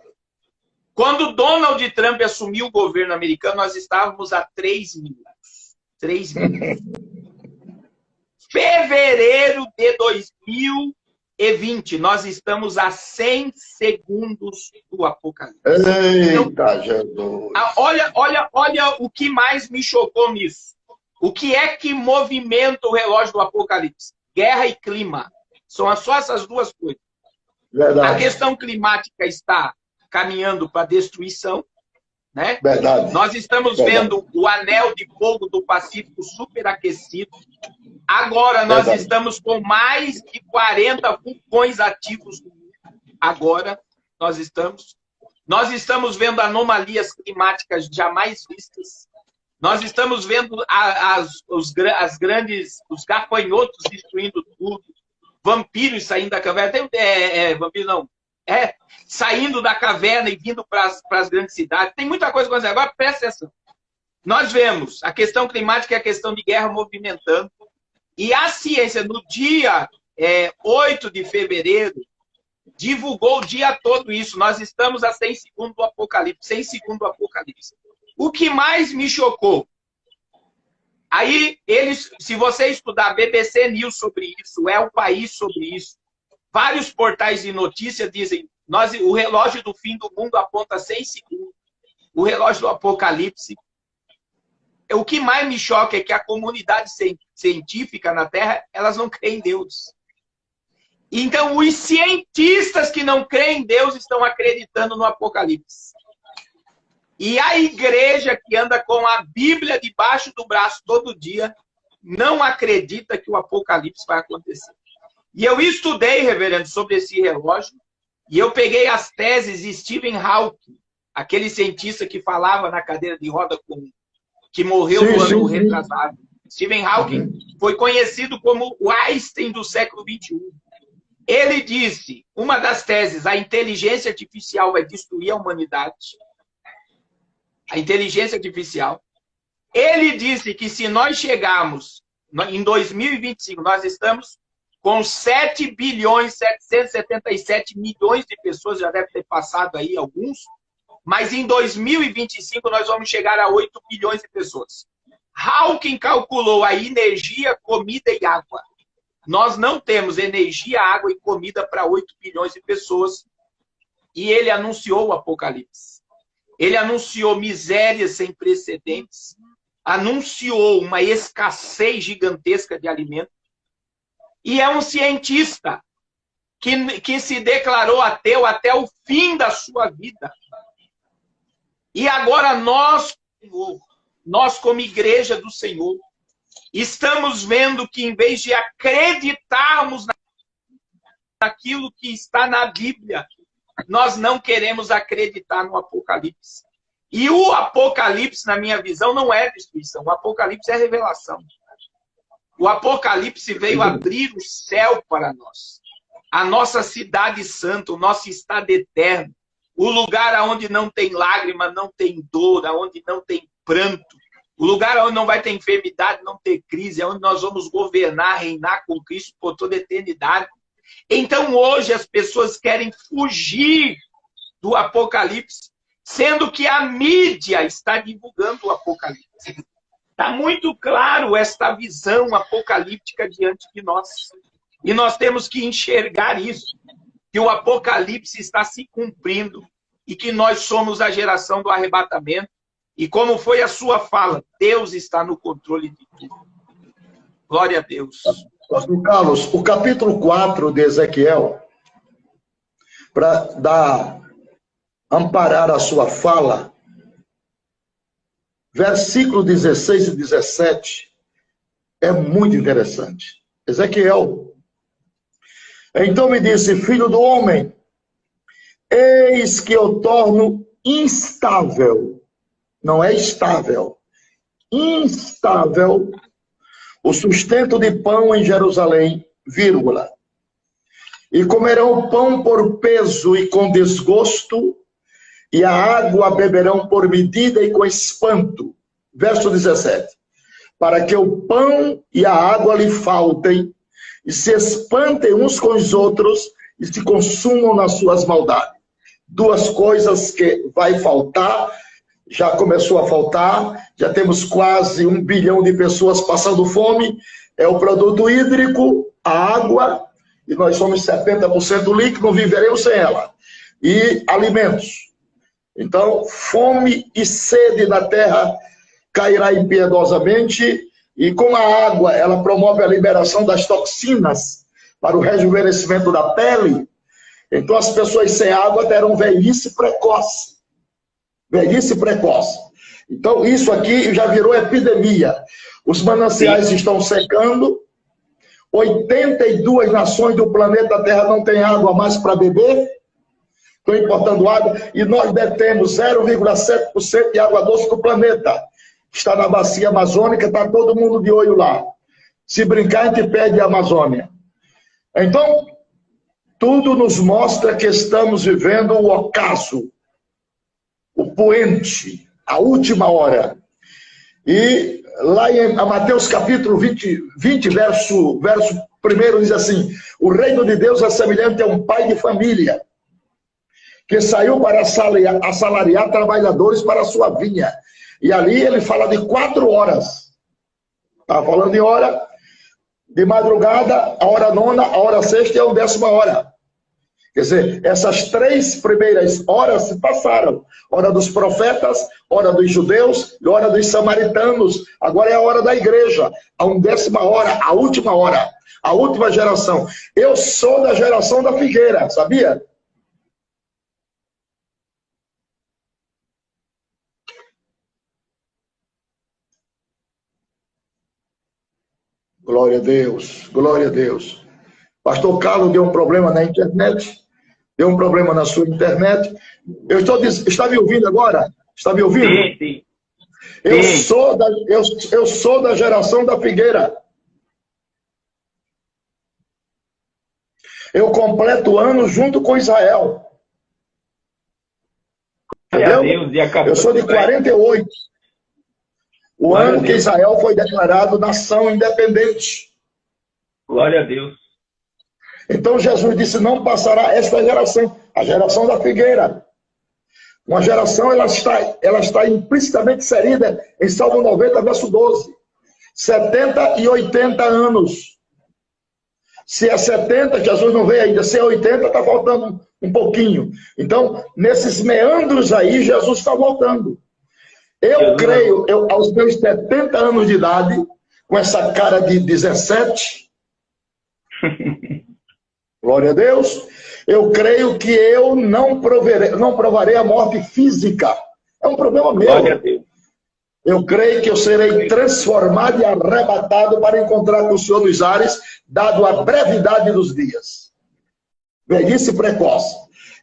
Quando Donald Trump assumiu o governo americano, nós estávamos a 3 minutos. 3 minutos. Fevereiro de 2020, nós estamos a 100 segundos do Apocalipse. Eita, Jesus! Olha o que mais me chocou nisso. O que é que movimenta o relógio do Apocalipse? Guerra e clima. São só essas duas coisas. Verdade. A questão climática está caminhando para a destruição. Né? Verdade. Nós estamos vendo o anel de fogo do Pacífico superaquecido. Agora nós estamos com mais de 40 vulcões ativos no mundo. Agora nós estamos vendo anomalias climáticas jamais vistas. Nós estamos vendo os gafanhotos destruindo tudo, vampiros saindo da caverna. Vampiro não. Saindo da caverna e vindo para as grandes cidades. Tem muita coisa acontecendo. Agora, presta atenção. Nós vemos a questão climática e a questão de guerra movimentando. E a ciência, no dia 8 de fevereiro, divulgou o dia todo isso. Nós estamos a 100 segundos do Apocalipse. 100 segundos do Apocalipse. O que mais me chocou? Aí, se você estudar BBC News sobre isso, É o País sobre isso, vários portais de notícia dizem, o relógio do fim do mundo aponta 100 segundos. O relógio do Apocalipse. O que mais me choca é que a comunidade científica na Terra, elas não creem em Deus. Então, os cientistas que não creem em Deus estão acreditando no Apocalipse. E a igreja que anda com a Bíblia debaixo do braço todo dia, não acredita que o Apocalipse vai acontecer. E eu estudei, reverendo, sobre esse relógio, e eu peguei as teses de Stephen Hawking, aquele cientista que falava na cadeira de roda que morreu no ano retrasado. Stephen Hawking foi conhecido como o Einstein do século XXI. Ele disse, uma das teses, a inteligência artificial vai destruir a humanidade. A inteligência artificial. Ele disse que se nós chegarmos em 2025, nós estamos com 7 bilhões 777 milhões de pessoas, já deve ter passado aí alguns, mas em 2025 nós vamos chegar a 8 bilhões de pessoas. Hawking calculou a energia, comida e água. Nós não temos energia, água e comida para 8 bilhões de pessoas. E ele anunciou o Apocalipse. Ele anunciou misérias sem precedentes, anunciou uma escassez gigantesca de alimento, e é um cientista que se declarou ateu até o fim da sua vida. E agora nós como igreja do Senhor, estamos vendo que em vez de acreditarmos naquilo que está na Bíblia, nós não queremos acreditar no Apocalipse. E o Apocalipse, na minha visão, não é destruição. O Apocalipse é revelação. O Apocalipse veio abrir o céu para nós. A nossa cidade santa, o nosso estado eterno. O lugar onde não tem lágrima, não tem dor, onde não tem pranto. O lugar onde não vai ter enfermidade, não ter crise, é onde nós vamos governar, reinar com Cristo por toda a eternidade. Então, hoje, as pessoas querem fugir do Apocalipse, sendo que a mídia está divulgando o Apocalipse. Está muito claro esta visão apocalíptica diante de nós. E nós temos que enxergar isso, que o Apocalipse está se cumprindo e que nós somos a geração do arrebatamento. E como foi a sua fala, Deus está no controle de tudo. Glória a Deus. Pastor Carlos, o capítulo 4 de Ezequiel, para amparar a sua fala, versículo 16 e 17, é muito interessante. Ezequiel, então me disse, filho do homem, eis que eu torno instável, não é estável, instável, o sustento de pão em Jerusalém, vírgula. E comerão o pão por peso e com desgosto, e a água beberão por medida e com espanto. Verso 17. Para que o pão e a água lhe faltem, e se espantem uns com os outros, e se consumam nas suas maldades. Duas coisas que vai faltar, já começou a faltar, já temos quase 1 bilhão de pessoas passando fome, é o produto hídrico, a água, e nós somos 70% líquido, não viveremos sem ela, e alimentos. Então, fome e sede na terra cairá impiedosamente, e com a água, ela promove a liberação das toxinas para o rejuvenescimento da pele. Então, as pessoas sem água terão velhice precoce. Velhice precoce. Então, isso aqui já virou epidemia. Os mananciais estão secando. 82 nações do planeta Terra não têm água mais para beber. Estão importando água. E nós detemos 0,7% de água doce do planeta. está na bacia amazônica, está todo mundo de olho lá. Se brincar, a gente perde a Amazônia. Então, tudo nos mostra que estamos vivendo o ocaso, o poente, a última hora. E lá em Mateus capítulo 20 verso 1 diz assim: o reino de Deus é semelhante a um pai de família que saiu para assalariar trabalhadores para a sua vinha. E ali ele fala de 4 horas. Está falando em hora de madrugada, a hora nona, a hora sexta e a 10ª hora. Quer dizer, essas 3 primeiras horas se passaram. Hora dos profetas, hora dos judeus e hora dos samaritanos. Agora é a hora da igreja. A 10ª hora, a última hora. A última geração. Eu sou da geração da figueira, sabia? Glória a Deus, glória a Deus. Pastor Carlos deu um problema na internet. Deu um problema na sua internet. Está me ouvindo agora? Está me ouvindo? Sim, sim. Eu sou da geração da figueira. Eu completo o ano junto com Israel. Entendeu? Eu sou de 48. O ano que Israel foi declarado nação independente. Glória a Deus. Então Jesus disse: não passará esta geração, a geração da figueira. Uma geração, ela está implicitamente inserida em Salmo 90, verso 12. 70 e 80 anos. Se é 70, Jesus não veio ainda. Se é 80, está faltando um pouquinho. Então, nesses meandros aí, Jesus está voltando. Eu creio, aos meus 70 anos de idade, com essa cara de 17, glória a Deus, eu creio que eu não provarei a morte física. É um problema meu. Glória a Deus. Eu creio que eu serei transformado e arrebatado para encontrar com o Senhor nos ares, dado a brevidade dos dias. Velhice precoce.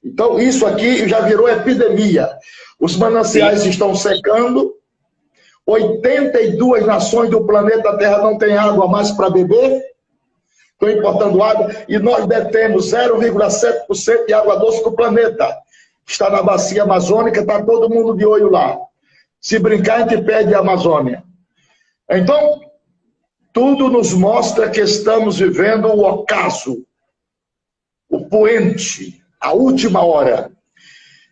Então, isso aqui já virou epidemia. Os mananciais estão secando. 82 nações do planeta Terra não têm água mais para beber. Estão importando água. E nós detemos 0,7% de água doce do planeta. Está na bacia amazônica, está todo mundo de olho lá. Se brincar, a gente perde a Amazônia. Então, tudo nos mostra que estamos vivendo o ocaso, o poente, a última hora.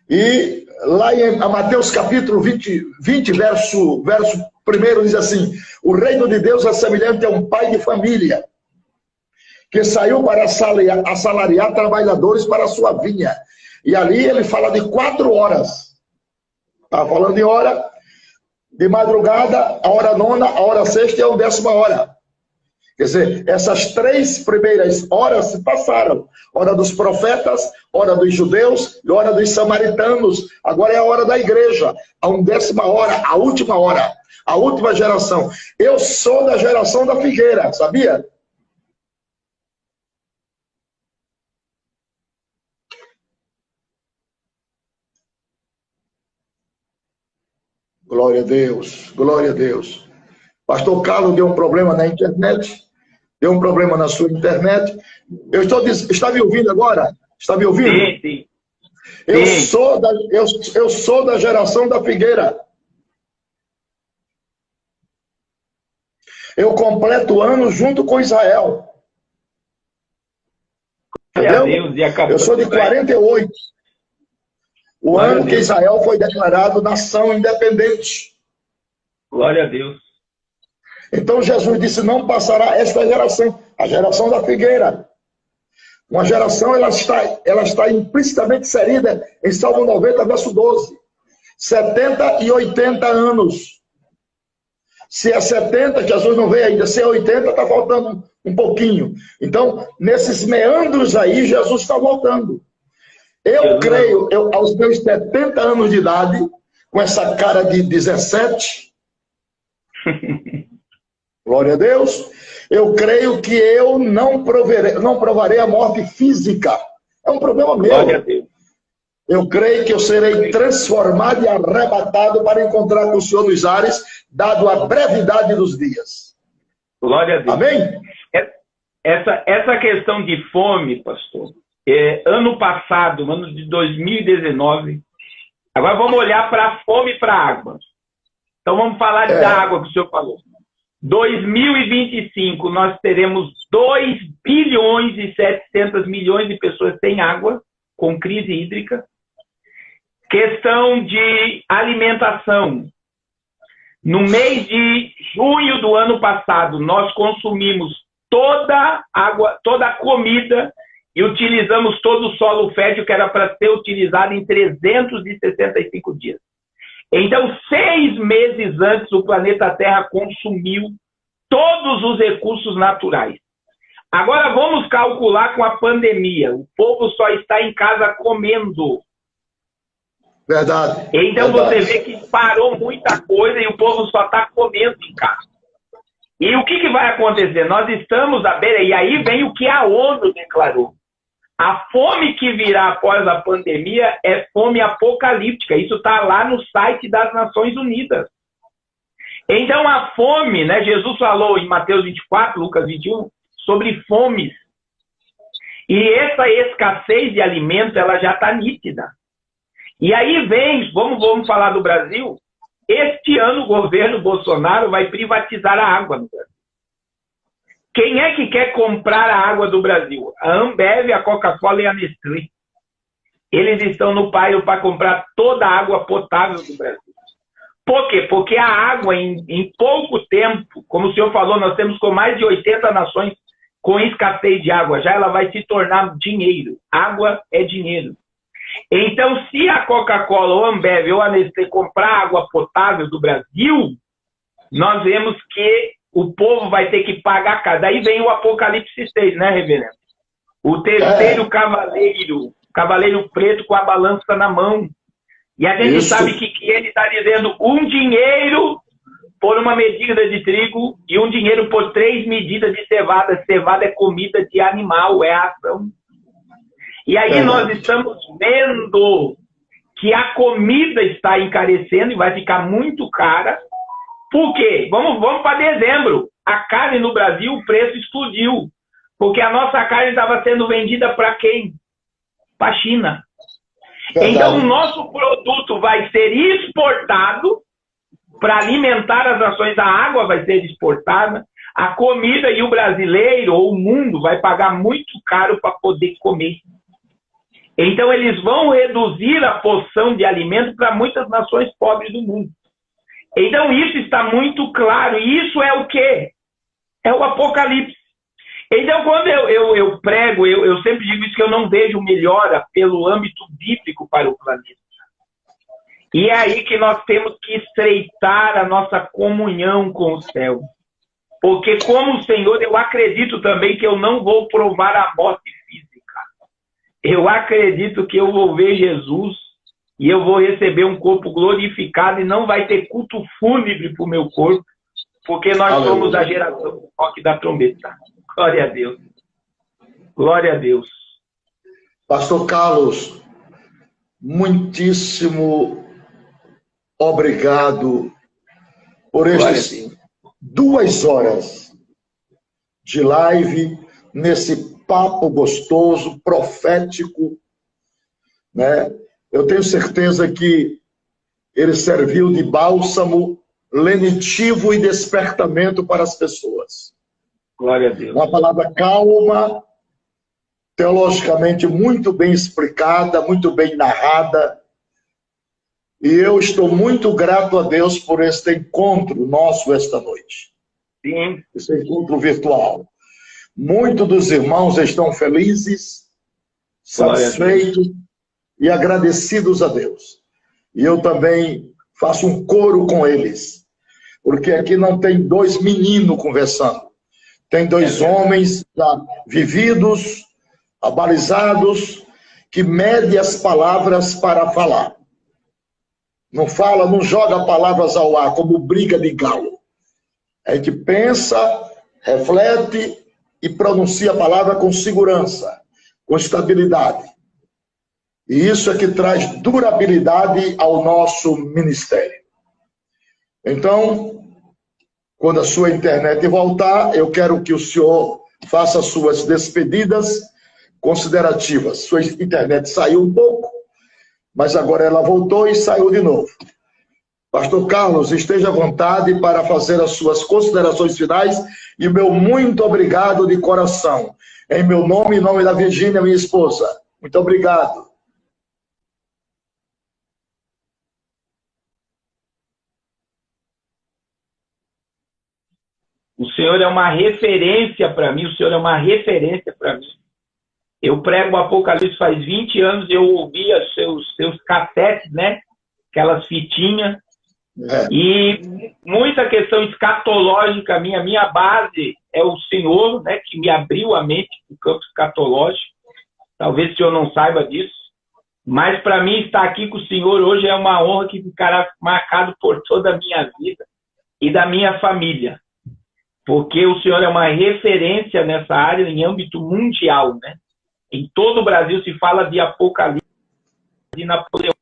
E lá em Mateus capítulo 20 verso 1 diz assim: o reino de Deus é semelhante a um pai de família que saiu para assalariar trabalhadores para a sua vinha. E ali ele fala de 4 horas. Está falando em hora de madrugada, a hora nona, a hora sexta e a 10ª hora. Quer dizer, essas 3 primeiras horas se passaram. Hora dos profetas, hora dos judeus e hora dos samaritanos. Agora é a hora da igreja. A 10ª hora, a última hora. A última geração. Eu sou da geração da figueira, sabia? Glória a Deus, glória a Deus. Pastor Carlos deu um problema na internet. Deu um problema na sua internet. Está me ouvindo agora? Está me ouvindo? Sim, sim. Eu sou da geração da figueira. Eu completo o ano junto com Israel. Entendeu? Eu sou de 48. O ano que Israel foi declarado nação independente. Glória a Deus. Então Jesus disse: não passará esta geração, a geração da figueira. Uma geração, ela está implicitamente inserida em Salmo 90, verso 12. 70 e 80 anos. Se é 70, Jesus não veio ainda. Se é 80, está faltando um pouquinho. Então, nesses meandros aí, Jesus está voltando. Eu creio, aos meus 70 anos de idade, com essa cara de 17, glória a Deus, eu creio que eu não provarei a morte física. É um problema meu. Glória a Deus. Eu creio que eu serei transformado e arrebatado para encontrar com o Senhor nos ares, dado a brevidade dos dias. Glória a Deus. Amém? Essa questão de fome, pastor, ano passado, ano de 2019, agora vamos olhar para a fome e para a água. Então vamos falar da água que o senhor falou. 2025, nós teremos 2 bilhões e 700 milhões de pessoas sem água, com crise hídrica. Questão de alimentação. No mês de junho do ano passado, nós consumimos toda a água, toda a comida e utilizamos todo o solo fértil que era para ser utilizado em 365 dias. Então, 6 meses antes, o planeta Terra consumiu todos os recursos naturais. Agora, vamos calcular com a pandemia. O povo só está em casa comendo. Verdade. Então, verdade. você vê que parou muita coisa e o povo só está comendo em casa. E o que vai acontecer? Nós estamos à beira, e aí vem o que a ONU declarou. A fome que virá após a pandemia é fome apocalíptica. Isso está lá no site das Nações Unidas. Então, a fome, né? Jesus falou em Mateus 24, Lucas 21, sobre fomes. E essa escassez de alimento, ela já está nítida. E aí vem, vamos falar do Brasil. Este ano o governo Bolsonaro vai privatizar a água no Brasil. Quem é que quer comprar a água do Brasil? A Ambev, a Coca-Cola e a Nestlé. Eles estão no pairo para comprar toda a água potável do Brasil. Por quê? Porque a água, em pouco tempo, como o senhor falou, nós temos com mais de 80 nações com escassez de água. Já ela vai se tornar dinheiro. Água é dinheiro. Então, se a Coca-Cola, ou a Ambev, ou a Nestlé comprar água potável do Brasil, nós vemos que o povo vai ter que pagar caro. Daí vem o Apocalipse 6, né, reverendo? O terceiro cavaleiro preto com a balança na mão. E a gente sabe que ele está dizendo um dinheiro por uma medida de trigo e um dinheiro por 3 medidas de cevada. Cevada é comida de animal, é ação. E aí nós estamos vendo que a comida está encarecendo e vai ficar muito cara. Por quê? Vamos para dezembro. A carne no Brasil, o preço explodiu. Porque a nossa carne estava sendo vendida para quem? Para a China. Então, o nosso produto vai ser exportado para alimentar as nações. A água vai ser exportada, a comida, e o brasileiro ou o mundo vai pagar muito caro para poder comer. Então, eles vão reduzir a porção de alimento para muitas nações pobres do mundo. Então, isso está muito claro. E isso é o quê? É o Apocalipse. Então, quando eu prego, eu sempre digo isso, que eu não vejo melhora pelo âmbito bíblico para o planeta. E é aí que nós temos que estreitar a nossa comunhão com o céu. Porque, como o Senhor, eu acredito também que eu não vou provar a morte física. Eu acredito que eu vou ver Jesus e eu vou receber um corpo glorificado e não vai ter culto fúnebre para o meu corpo, porque nós somos a geração do toque da trombeta. Glória a Deus. Glória a Deus. Pastor Carlos, muitíssimo obrigado por estas 2 horas de live, nesse papo gostoso, profético, né? Eu tenho certeza que ele serviu de bálsamo lenitivo e despertamento para as pessoas. Glória a Deus. Uma palavra calma, teologicamente muito bem explicada, muito bem narrada. E eu estou muito grato a Deus por este encontro nosso esta noite. Sim. Esse encontro virtual. Muitos dos irmãos estão felizes, satisfeitos e agradecidos a Deus. E eu também faço um coro com eles. Porque aqui não tem 2 meninos conversando. Tem 2 homens já vividos, abalizados, que medem as palavras para falar. Não fala, não joga palavras ao ar, como briga de galo. A gente pensa, reflete e pronuncia a palavra com segurança, com estabilidade. E isso é que traz durabilidade ao nosso ministério. Então, quando a sua internet voltar, eu quero que o senhor faça suas despedidas considerativas. Sua internet saiu um pouco, mas agora ela voltou e saiu de novo. Pastor Carlos, esteja à vontade para fazer as suas considerações finais e o meu muito obrigado de coração. Em meu nome e em nome da Virgínia, minha esposa. Muito obrigado. O senhor é uma referência para mim, o senhor é uma referência para mim. Eu prego o Apocalipse faz 20 anos, eu ouvia seus cassetes, né? Aquelas fitinhas. E muita questão escatológica minha base é o Senhor, né, que me abriu a mente para o campo escatológico. Talvez o senhor não saiba disso, mas para mim estar aqui com o senhor hoje é uma honra que ficará marcado por toda a minha vida e da minha família, porque o senhor é uma referência nessa área em âmbito mundial, né? Em todo o Brasil se fala de Apocalipse de Napoleão.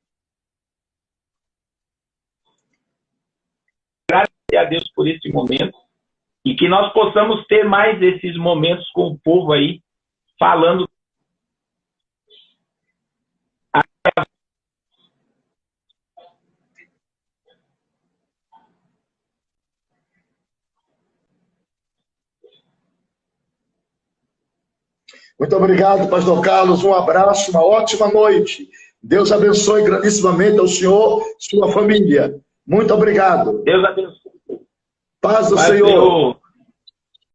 Graças a Deus por esse momento e que nós possamos ter mais esses momentos com o povo aí, falando. Muito obrigado, pastor Carlos. Um abraço, uma ótima noite. Deus abençoe grandissimamente ao senhor, sua família. Muito obrigado. Deus abençoe. Paz do Senhor.